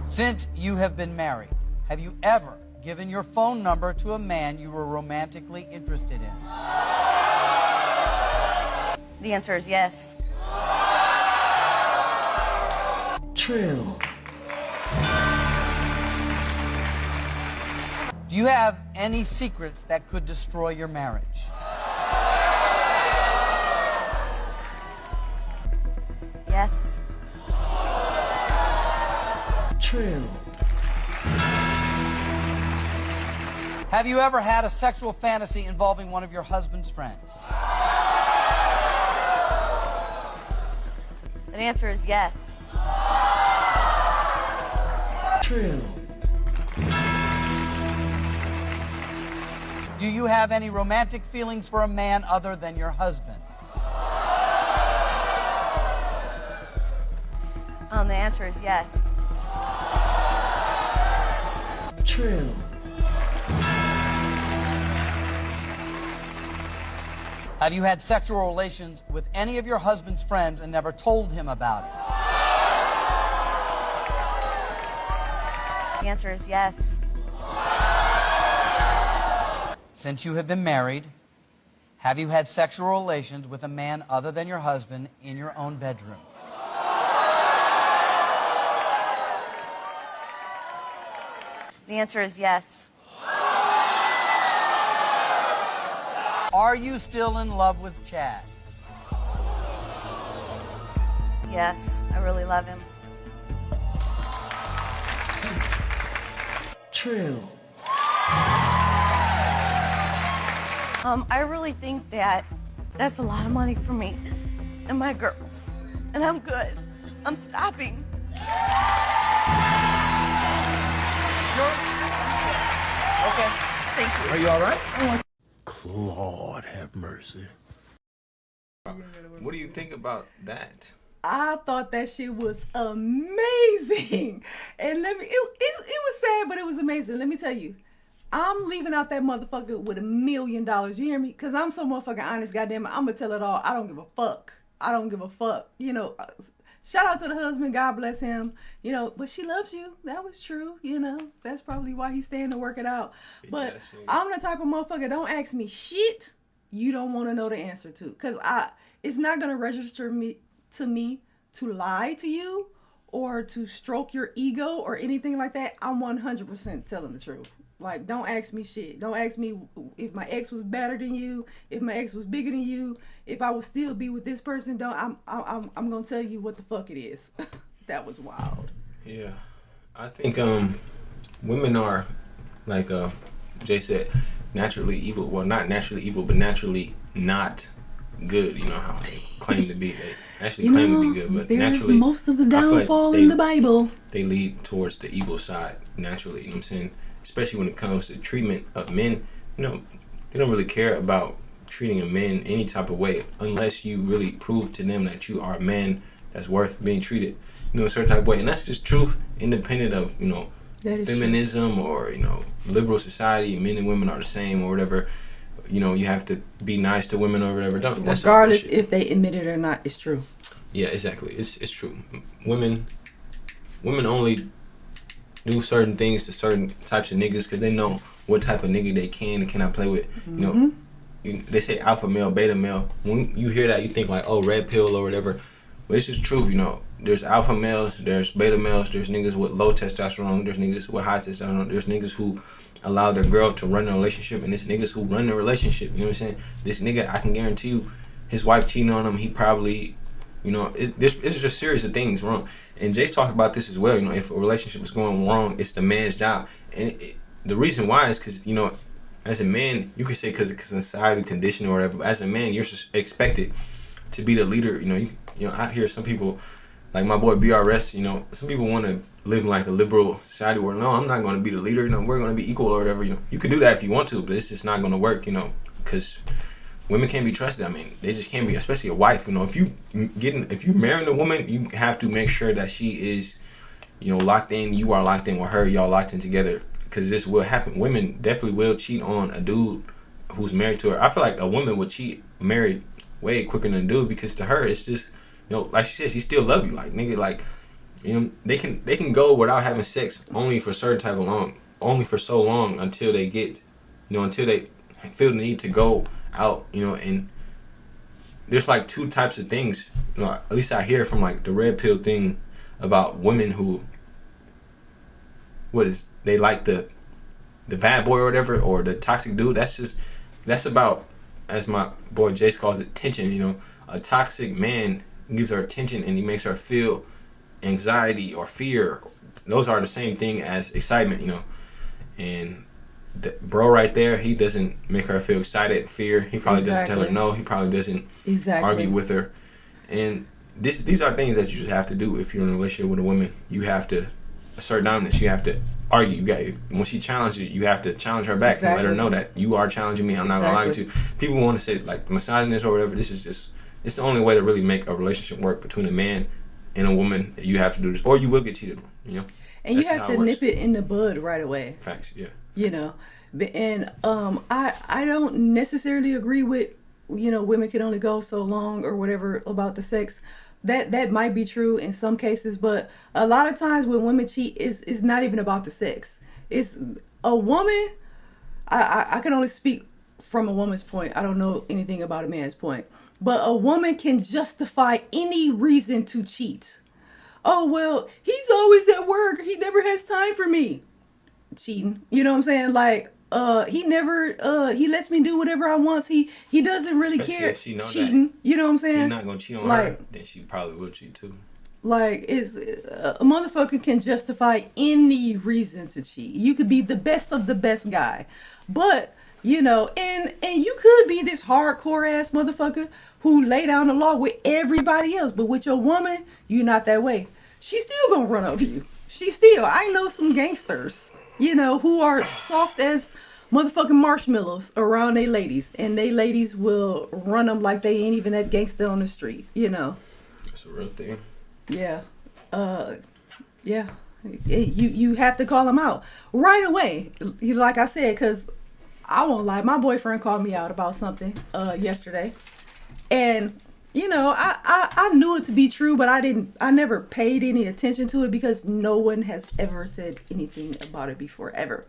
Since you have been married, have you ever given your phone number to a man you were romantically interested in? The answer is yes. True. Do you have any secrets that could destroy your marriage? Yes. True. Have you ever had a sexual fantasy involving one of your husband's friends? The answer is yes. True. Do you have any romantic feelings for a man other than your husband? The answer is yes. True. Have you had sexual relations with any of your husband's friends and never told him about it? The answer is yes. Since you have been married, have you had sexual relations with a man other than your husband in your own bedroom? The answer is yes. Are you still in love with Chad? Yes, I really love him. True. I really think that that's a lot of money for me and my girls. And I'm good. I'm stopping. Sure? Okay. Thank you. Are you all right? Lord have mercy. What do you think about that? I thought that shit was amazing. And it was sad, but it was amazing. Let me tell you, I'm leaving out that motherfucker with $1 million. You hear me? Because I'm so motherfucking honest, goddamn it. I'm going to tell it all. I don't give a fuck. I don't give a fuck. Shout out to the husband. God bless him. But she loves you. That was true. That's probably why he's staying to work it out. But I'm the type of motherfucker, don't ask me shit you don't want to know the answer to. Because it's not going to register to me to lie to you or to stroke your ego or anything like that. I'm 100% telling the truth. Like, don't ask me shit. Don't ask me if my ex was better than you, if my ex was bigger than you, if I would still be with this person. I'm gonna tell you what the fuck it is. That was wild. Yeah, I think women are, like Jay said, naturally evil. Well, not naturally evil, but naturally not good. You know how they claim to be. They actually claim to be good, but naturally most of the downfall in the Bible. They lead towards the evil side naturally. You know what I'm saying? Especially when it comes to treatment of men, they don't really care about treating a man any type of way unless you really prove to them that you are a man that's worth being treated, a certain type of way. And that's just truth, independent of, feminism true. Or, liberal society. Men and women are the same or whatever. You have to be nice to women or whatever. Regardless if they admit it or not, it's true. Yeah, exactly. It's true. Women only do certain things to certain types of niggas because they know what type of nigga they can and cannot play with. You know, they say alpha male, beta male. When you hear that, you think like, oh, red pill or whatever. But it's just truth, you know. There's alpha males, there's beta males, there's niggas with low testosterone, there's niggas with high testosterone, there's niggas who allow their girl to run the relationship, and there's niggas who run the relationship. You know what I'm saying? This nigga, I can guarantee you, his wife cheating on him, he probably, you know, this is just a series of things wrong. And Jay's talked about this as well. You know, if a relationship is going wrong, it's the man's job. And the reason why is because, you know, as a man, you could say because of society condition or whatever. But as a man, you're expected to be the leader. You know, you know, I hear some people, like my boy BRS. You know, some people want to live in like a liberal society where no, I'm not going to be the leader. You know, we're going to be equal or whatever. You know, you could do that if you want to, but it's just not going to work. You know, because women can't be trusted. I mean, they just can't be, especially a wife. You know, if you marrying a woman, you have to make sure that she is, you know, locked in. You are locked in with her. Y'all locked in together, because this will happen. Women definitely will cheat on a dude who's married to her. I feel like a woman would cheat married way quicker than a dude, because to her it's just, you know, like she said, she still love you. Like, nigga, like, you know, they can go without having sex only for so long until they get, you know, until they feel the need to go out, you know. And there's like two types of things, you know, at least I hear from like the red pill thing about women who, they like the bad boy or whatever, or the toxic dude. That's about, as my boy Jace calls it, tension. You know, a toxic man gives her attention and he makes her feel anxiety or fear. Those are the same thing as excitement, you know. And the bro right there, he doesn't make her feel excited, fear. He probably doesn't tell her no. He probably doesn't argue with her. And these are things that you just have to do if you're in a relationship with a woman. You have to assert dominance. You have to argue. When she challenges you, you have to challenge her back and let her know that you are challenging me. I'm not gonna allow you to. People want to say like misogynist or whatever. This is just, it's the only way to really make a relationship work between a man and a woman. You have to do this, or you will get cheated on. You know, and you have to nip it in the bud right away. Facts, yeah. You know, and I don't necessarily agree with, you know, women can only go so long or whatever about the sex. That might be true in some cases, but a lot of times when women cheat, is not even about the sex. It's a woman. I can only speak from a woman's point. I don't know anything about a man's point. But a woman can justify any reason to cheat. Oh, well, he's always at work. He never has time for me. Cheating. You know what I'm saying? Like, he never, he lets me do whatever I want. He doesn't really care. If she know cheating. That you know what I'm saying? You're not going to cheat on her, then she probably will cheat too. Like, a motherfucker can justify any reason to cheat. You could be the best of the best guy. But, you know, and you could be this hardcore ass motherfucker who lay down the law with everybody else. But with your woman, you're not that way. She's still going to run over you. I know some gangsters, you know, who are soft as motherfucking marshmallows around they ladies. And they ladies will run them like they ain't even that gangster on the street, you know. That's a real thing. Yeah. Yeah. You have to call them out right away. Like I said, because I won't lie, my boyfriend called me out about something yesterday. And, you know, I knew it to be true, but I never paid any attention to it because no one has ever said anything about it before. Ever.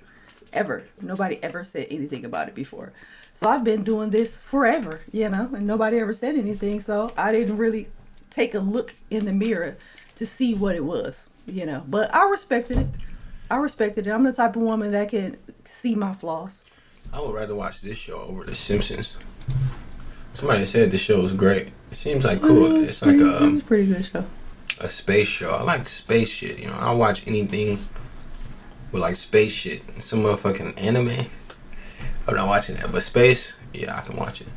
Nobody ever said anything about it before. So I've been doing this forever, you know, and nobody ever said anything. So I didn't really take a look in the mirror to see what it was, you know. But I respected it. I'm the type of woman that can see my flaws. I would rather watch this show over The Simpsons. Somebody said the show was great. It seems like cool. It's like a pretty good show. A space show. I like space shit. You know, I watch anything with like space shit. Some motherfucking anime. I'm not watching that, but space, yeah, I can watch it.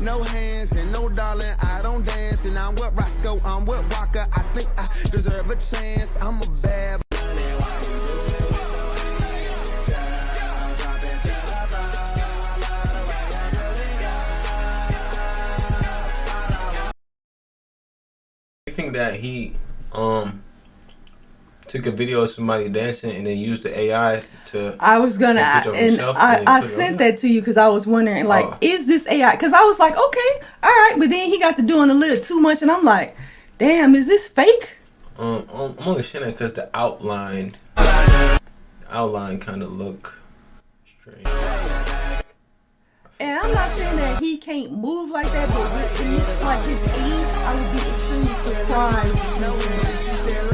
No hands and no darling, I don't dance. And I'm with Roscoe, I'm with Walker. I think I deserve a chance. I'm a bad. You think that he took a video of somebody dancing and then used the AI to. I was gonna, take a picture of and himself and then I put it on sent there. that to you because I was wondering, like, Oh. is this AI? Because I was like, okay, all right, but then he got to doing a little too much, and I'm like, damn, is this fake? I'm only saying that because the outline kind of look strange. And I'm not saying that he can't move like that, but with it looks like his age, I would be extremely surprised.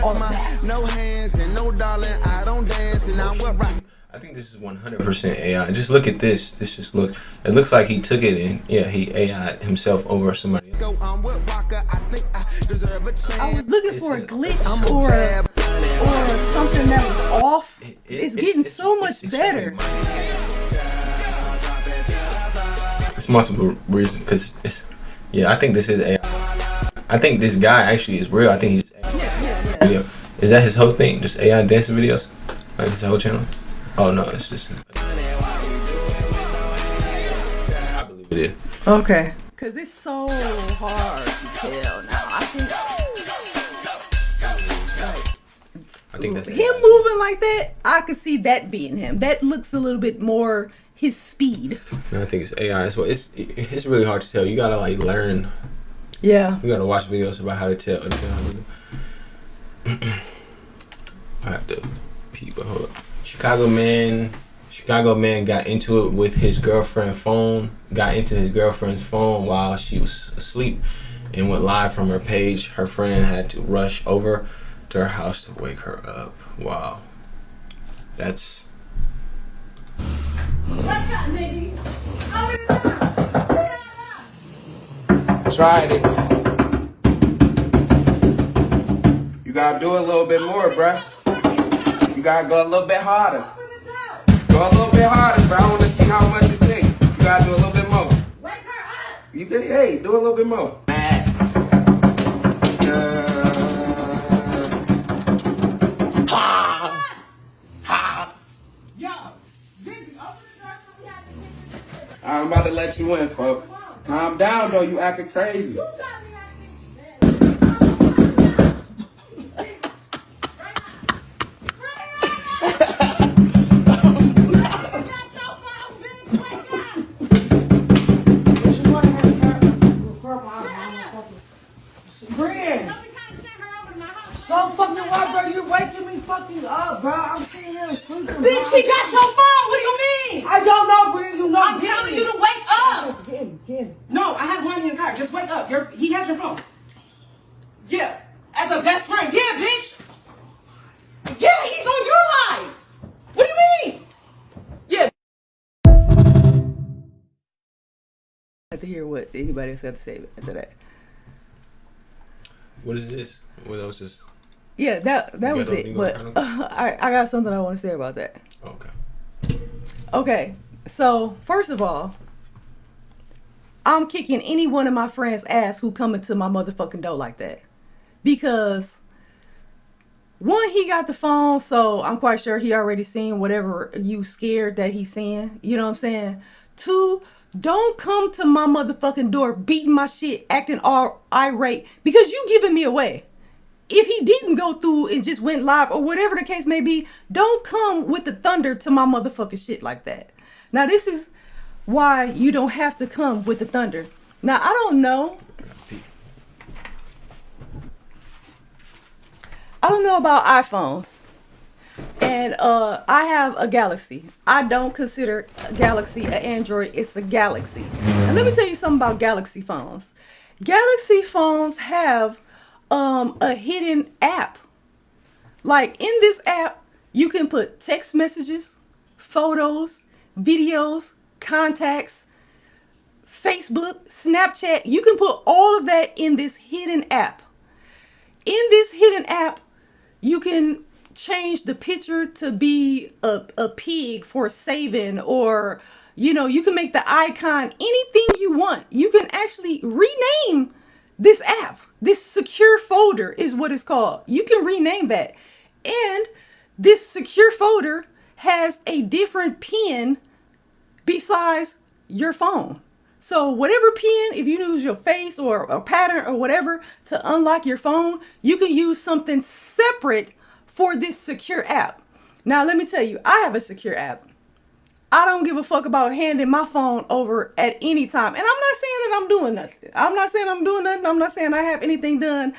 All of that. No hands and no darling, I don't dance and I wear rocks. I think this is 100% AI. Just look at this. This just looks. It looks like he took it and he AI'd himself over somebody else. I was looking for a glitch or something that was off. It's getting so much better. It's multiple reasons because it's. Yeah, I think this is AI. I think this guy actually is real. I think he just AI video. Is that his whole thing? Just AI dancing videos? Like his whole channel? Oh no, it's just. I believe it is. Okay. Because it's so hard to tell now. I think that's him moving like that, I could see that being him. That looks a little bit more his speed. No, I think it's AI as well. It's really hard to tell. You gotta like learn. Yeah. You gotta watch videos about how to tell. I have to people. Hold up. Chicago man got into it with his girlfriend's phone. Got into his girlfriend's phone while she was asleep, and went live from her page. Her friend had to rush over to her house to wake her up. Wow, that's. Tried it. You gotta do it a little bit more, bruh. You gotta go a little bit harder. Go a little bit harder, bro. I wanna see how much it takes. You gotta do a little bit more. Wake her up. Hey, do a little bit more. I'm about to let you in, folks. Calm down, though. You acting crazy. Brian! So fucking what, bro? You're waking me fucking up, bro. I'm sitting here sleeping. Bitch, he got your phone. What do you mean? I don't know, Brian. You know. I'm telling you to wake up. Get him. No, I have one in the car. Just wake up. He has your phone. Yeah. As a best friend. Yeah, bitch. Yeah, he's on your life. What do you mean? Yeah. I have to hear what anybody else had to say after that. What is this? What else is? Yeah, that was it. But I got something I want to say about that. Okay. Okay. So first of all, I'm kicking any one of my friends' ass who come into my motherfucking door like that, because one, he got the phone, so I'm quite sure he already seen whatever you scared that he's seeing. You know what I'm saying? Two, don't come to my motherfucking door beating my shit, acting all irate, because you giving me away. If he didn't go through and just went live or whatever the case may be, don't come with the thunder to my motherfucking shit like that. Now, this is why you don't have to come with the thunder. Now, I don't know. I don't know about iPhones. And I have a Galaxy. I don't consider a Galaxy an Android. It's a Galaxy. And let me tell you something about Galaxy phones. Galaxy phones have a hidden app. Like, in this app, you can put text messages, photos, videos, contacts, Facebook, Snapchat. You can put all of that in this hidden app. In this hidden app, you can change the picture to be a pig for saving, or, you know, you can make the icon anything you want. You can actually rename this app. This secure folder is what it's called. You can rename that. And this secure folder has a different pin besides your phone. So whatever pin, if you use your face or a pattern or whatever to unlock your phone, you can use something separate for this secure app. Now, let me tell you, I have a secure app. I don't give a fuck about handing my phone over at any time. And I'm not saying that I'm doing nothing. I'm not saying I'm doing nothing. I'm not saying I have anything done.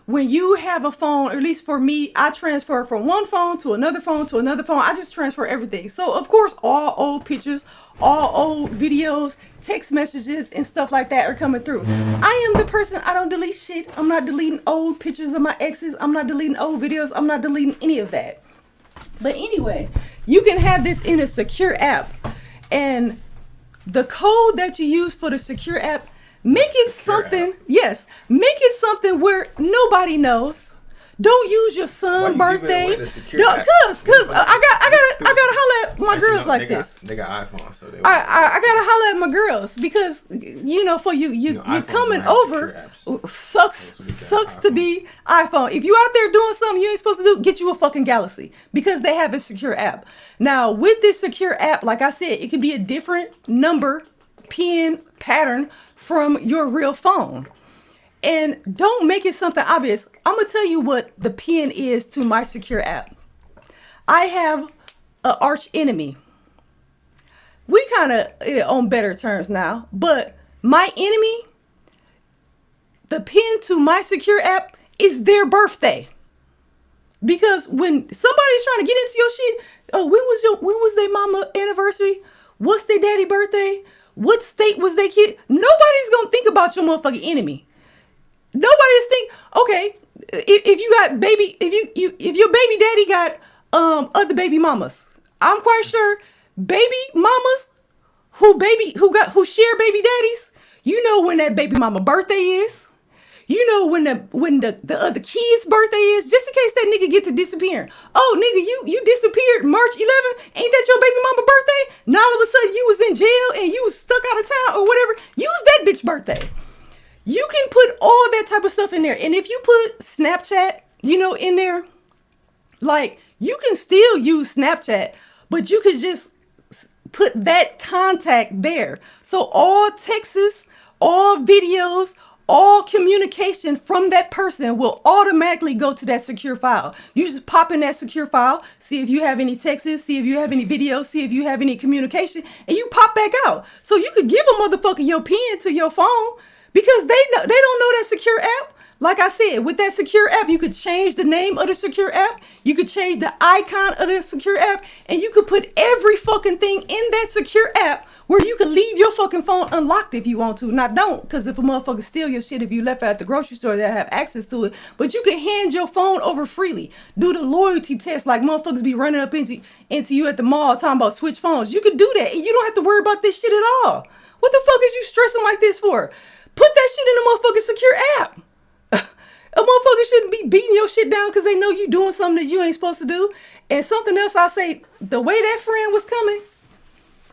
When you have a phone, or at least for me, I transfer from one phone to another phone to another phone. I just transfer everything. So, of course, all old pictures, all old videos, text messages, and stuff like that are coming through. I am the person, I don't delete shit. I'm not deleting old pictures of my exes. I'm not deleting old videos. I'm not deleting any of that. But anyway, you can have this in a secure app, and the code that you use for the secure app, make it something, yes, make it something where nobody knows. Don't use your son's birthday. Cause I gotta holler at my girls like this. They got iPhones, so they. I gotta holler at my girls because for you're coming over. Sucks to be iPhone. If you out there doing something you ain't supposed to do, get you a fucking Galaxy because they have a secure app. Now with this secure app, like I said, it could be a different number, pin, pattern from your real phone. And don't make it something obvious. I'm going to tell you what the pin is to my secure app. I have an arch enemy. We kind of on better terms now. But my enemy, the pin to my secure app is their birthday. Because when somebody's trying to get into your shit, when was their mama anniversary? What's their daddy birthday? What state was they kid? Nobody's going to think about your motherfucking enemy. Nobody's think, okay, if you got baby, if your baby daddy got other baby mamas, I'm quite sure baby mamas who share baby daddies, you know when that baby mama birthday is, you know when the other kid's birthday is, just in case that nigga get to disappearing. Oh nigga, you disappeared March 11th, ain't that your baby mama birthday? Now all of a sudden you was in jail and you was stuck out of town or whatever. Use that bitch birthday. You can put all that type of stuff in there. And if you put Snapchat, in there, like you can still use Snapchat, but you could just put that contact there. So all texts, all videos, all communication from that person will automatically go to that secure file. You just pop in that secure file, see if you have any texts, see if you have any videos, see if you have any communication, and you pop back out. So you could give a motherfucker your pin to your phone. Because they don't know that secure app. Like I said, with that secure app, you could change the name of the secure app. You could change the icon of the secure app. And you could put every fucking thing in that secure app where you can leave your fucking phone unlocked if you want to. Now, don't. Because if a motherfucker steal your shit, if you left it at the grocery store, they'll have access to it. But you can hand your phone over freely. Do the loyalty test like motherfuckers be running up into you at the mall talking about switch phones. You could do that. And you don't have to worry about this shit at all. What the fuck is you stressing like this for? Put that shit in a motherfucking secure app. A motherfucker shouldn't be beating your shit down because they know you doing something that you ain't supposed to do. And something else I say, the way that friend was coming,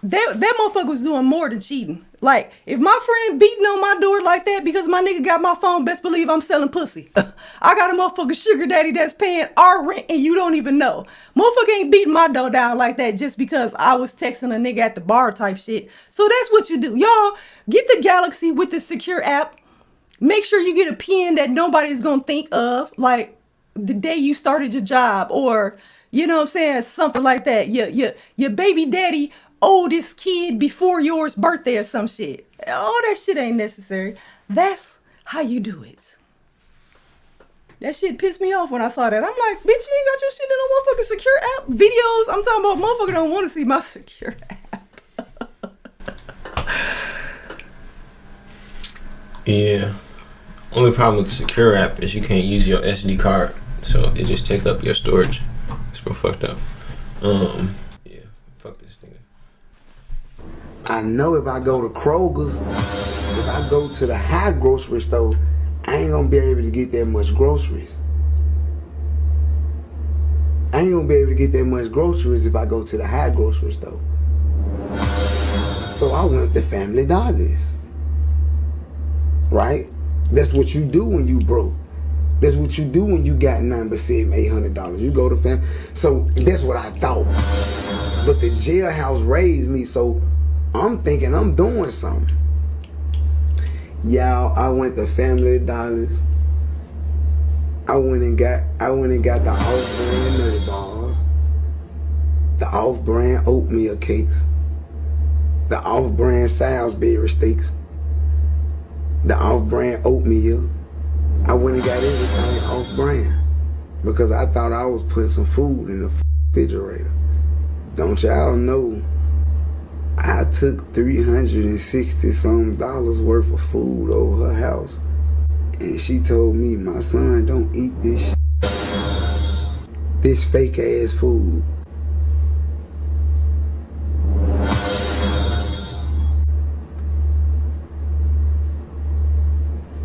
that motherfucker was doing more than cheating. Like, if my friend beating on my door like that because my nigga got my phone, best believe I'm selling pussy. I got a motherfucking sugar daddy that's paying our rent and you don't even know. Motherfucker ain't beating my door down like that just because I was texting a nigga at the bar type shit. So that's what you do. Y'all, get the Galaxy with the secure app. Make sure you get a pin that nobody's gonna think of, like the day you started your job or, you know what I'm saying, something like that. Your baby daddy oldest kid before yours birthday or some shit. All that shit ain't necessary. That's how you do it. That shit pissed me off when I saw that. I'm like, bitch, you ain't got your shit in no motherfucking secure app. Videos, I'm talking about motherfucker don't want to see my secure app. Yeah. Only problem with the secure app is you can't use your SD card. So it just take up your storage. It's real fucked up. Yeah, fuck this nigga. I know if I go to Kroger's, if I go to the high grocery store, I ain't gonna be able to get that much groceries. I ain't gonna be able to get that much groceries if I go to the high grocery store. So I went to Family Dollars. Right? That's what you do when you broke. That's what you do when you got nothing but $700-800. You go to family. So that's what I thought. But the jailhouse raised me, so I'm thinking I'm doing something. Y'all, I went to Family Dollars. I went and got the off-brand nutty bars, the off-brand oatmeal cakes, the off-brand Salisbury steaks, the off-brand oatmeal. I went and got everything off-brand because I thought I was putting some food in the refrigerator. Don't y'all know I took $360-some worth of food over her house, and she told me, my son, don't eat this shit. This fake ass food.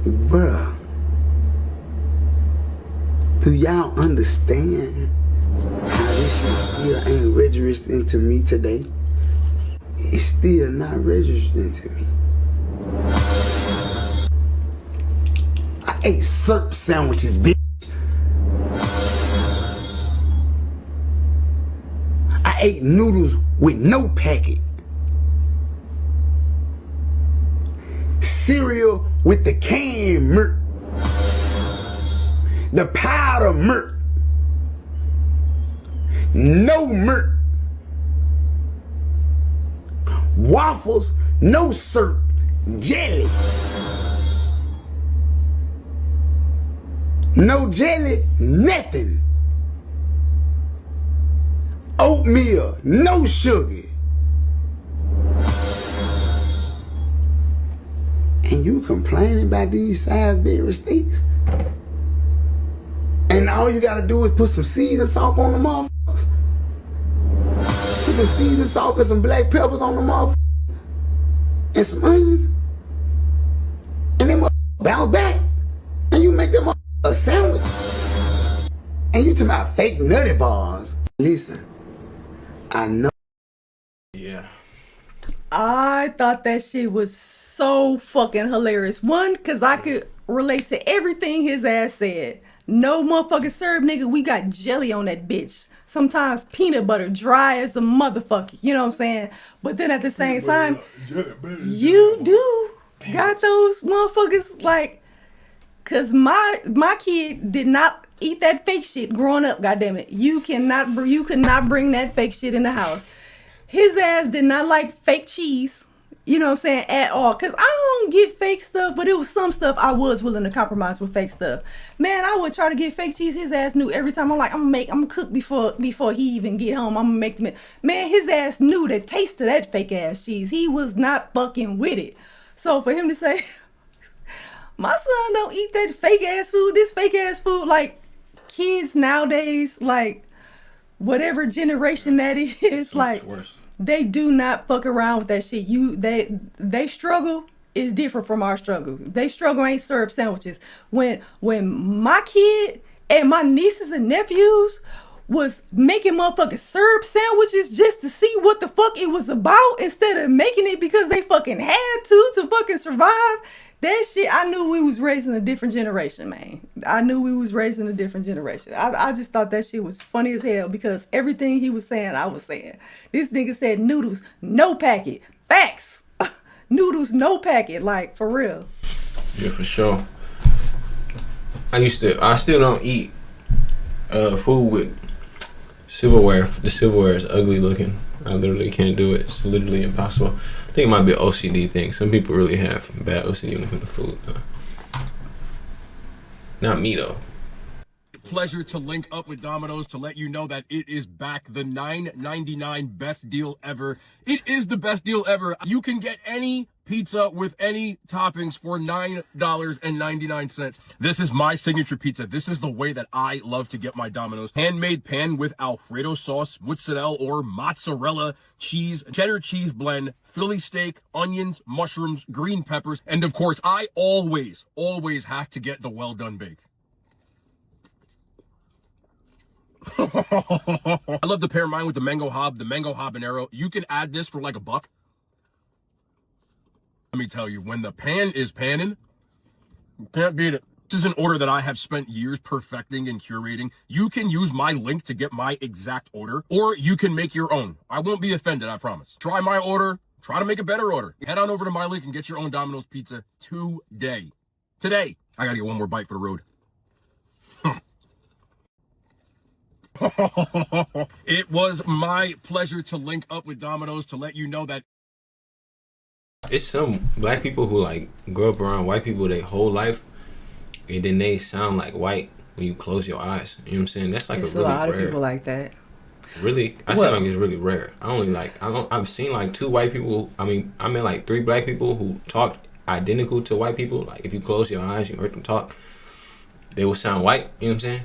Bruh, do y'all understand how this shit still ain't registered into me today? It's still not registered into me. I ate syrup sandwiches, bitch. I ate noodles with no packet. Cereal with the canned milk. The powder milk. No milk. Waffles, no syrup. Jelly. No jelly, nothing. Oatmeal, no sugar. And you complaining about these Salisbury steaks? And all you gotta do is put some seasoning salt on the motherfuckers. Put some seasoning salt and some black peppers on the motherfuckers. And some onions. And then bounce back. And you make them a sandwich. And you talking about fake nutty bars. Listen, I know. Yeah. I thought that shit was so fucking hilarious. One, because I could relate to everything his ass said. No motherfucking syrup, nigga. We got jelly on that bitch. Sometimes peanut butter, dry as a motherfucker. You know what I'm saying? But then at the same time, you do got those motherfuckers like, cause my kid did not eat that fake shit growing up. Goddammit, you could not bring that fake shit in the house. His ass did not like fake cheese, you know what I'm saying, at all. Because I don't get fake stuff, but it was some stuff I was willing to compromise with fake stuff. Man, I would try to get fake cheese. His ass knew every time. I'm like, I'm gonna cook before he even get home. I'm gonna make them. Man, his ass knew the taste of that fake ass cheese. He was not fucking with it. So for him to say, my son don't eat that fake ass food, this fake ass food, like kids nowadays, like, whatever generation that is, like, they do not fuck around with that shit. They struggle is different from our struggle. They struggle ain't syrup sandwiches. When my kid and my nieces and nephews was making motherfucking syrup sandwiches just to see what the fuck it was about instead of making it because they fucking had to fucking survive. That shit, I knew we was raising a different generation, man. I knew we was raising a different generation. I just thought that shit was funny as hell because everything he was saying, I was saying. This nigga said noodles, no packet. Facts. Noodles, no packet. Like, for real. Yeah, for sure. I still don't eat food with silverware. The silverware is ugly looking. I literally can't do it. It's literally impossible. I think it might be an OCD thing. Some people really have bad OCD when it comes to food. Not me though. Pleasure to link up with Domino's to let you know that it is back. The $9.99 best deal ever. It is the best deal ever. You can get any pizza with any toppings for $9.99. This is my signature pizza. This is the way that I love to get my Domino's. Handmade pan with Alfredo sauce, mozzarella or mozzarella cheese, cheddar cheese blend, Philly steak, onions, mushrooms, green peppers, and of course, I always have to get the well done bake. I love to pair mine with the mango habanero. You can add this for like $1. Let me tell you, when the pan is panning, you can't beat it. This is an order that I have spent years perfecting and curating. You can use my link to get my exact order, or you can make your own. I won't be offended, I promise. Try my order, Try to make a better order. Head on over to my link and get your own Domino's pizza today. Today. I gotta get one more bite for the road. It was my pleasure to link up with Domino's to let you know that It's some black people who like grow up around white people their whole life, and then they sound like white when you close your eyes. You know what I'm saying? That's like It's a really lot rare. of people like that. Really, I feel like it's really rare. I've seen like 2 white people. I mean like 3 black people who talked identical to white people. Like if you close your eyes, you heard them talk, they will sound white. You know what I'm saying?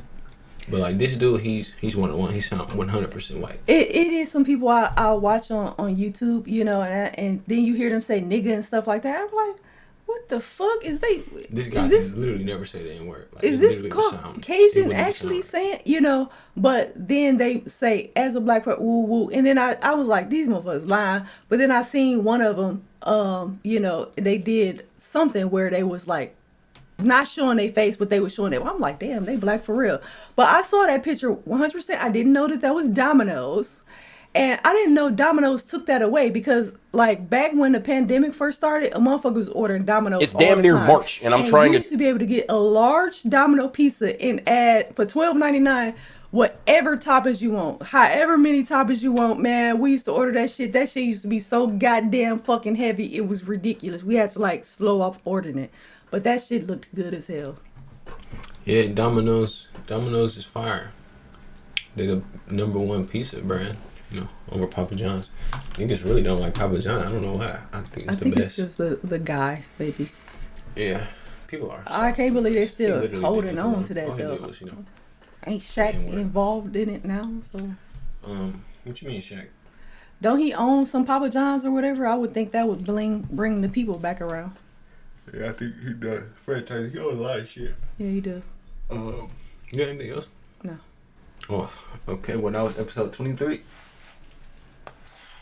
But like this dude, he's one of one. He sound 100% white. It is some people I watch on YouTube, you know, and then you hear them say nigga and stuff like that. I'm like, what the fuck is they? This guy can literally never say the N word. Like, Is this Caucasian actually saying, you know? But then they say as a black person, woo woo, and then I was like, these motherfuckers lying. But then I seen one of them, you know, they did something where they was like not showing their face, but they were showing it. I'm like, damn, they black for real. But I saw that picture 100%. I didn't know that was Domino's. And I didn't know Domino's took that away because, like, back when the pandemic first started, a motherfucker was ordering Domino's. It's damn near March, and I'm trying you used to be able to get a large Domino pizza and add for $12.99 whatever toppings you want, however many toppings you want. Man, we used to order that shit. That shit used to be so goddamn fucking heavy. It was ridiculous. We had to like slow up ordering it, but that shit looked good as hell. Yeah, Domino's is fire. They're the #1 pizza brand. You know, over Papa John's. Niggas really don't like Papa John. I don't know why. I think it's the best. It's just the guy, maybe. Yeah, people are. I can't believe they still holding on to that though. Was, you know, ain't Shaq involved in it now? So. What you mean, Shaq? Don't he own some Papa John's or whatever? I would think that would bring the people back around. Yeah, I think he does. Franchise, he owns a lot of shit. Yeah, he does. You got anything else? No. Oh, okay. Well, that was episode 23.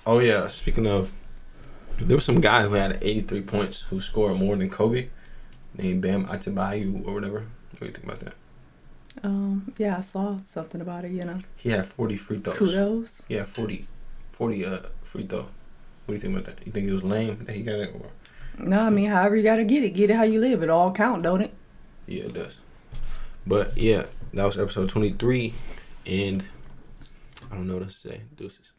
Oh yeah. Speaking of, there was some guy who had 83 points who scored more than Kobe, named Bam Adebayo or whatever. What do you think about that? Yeah, I saw something about it. You know. He had 40 free throws. Kudos. Yeah, 40 free throw. What do you think about that? You think it was lame that he got it, or? No, I mean, however you gotta get it how you live. It all count, don't it? Yeah, it does. But yeah, that was episode 23, and I don't know what else to say. Deuces.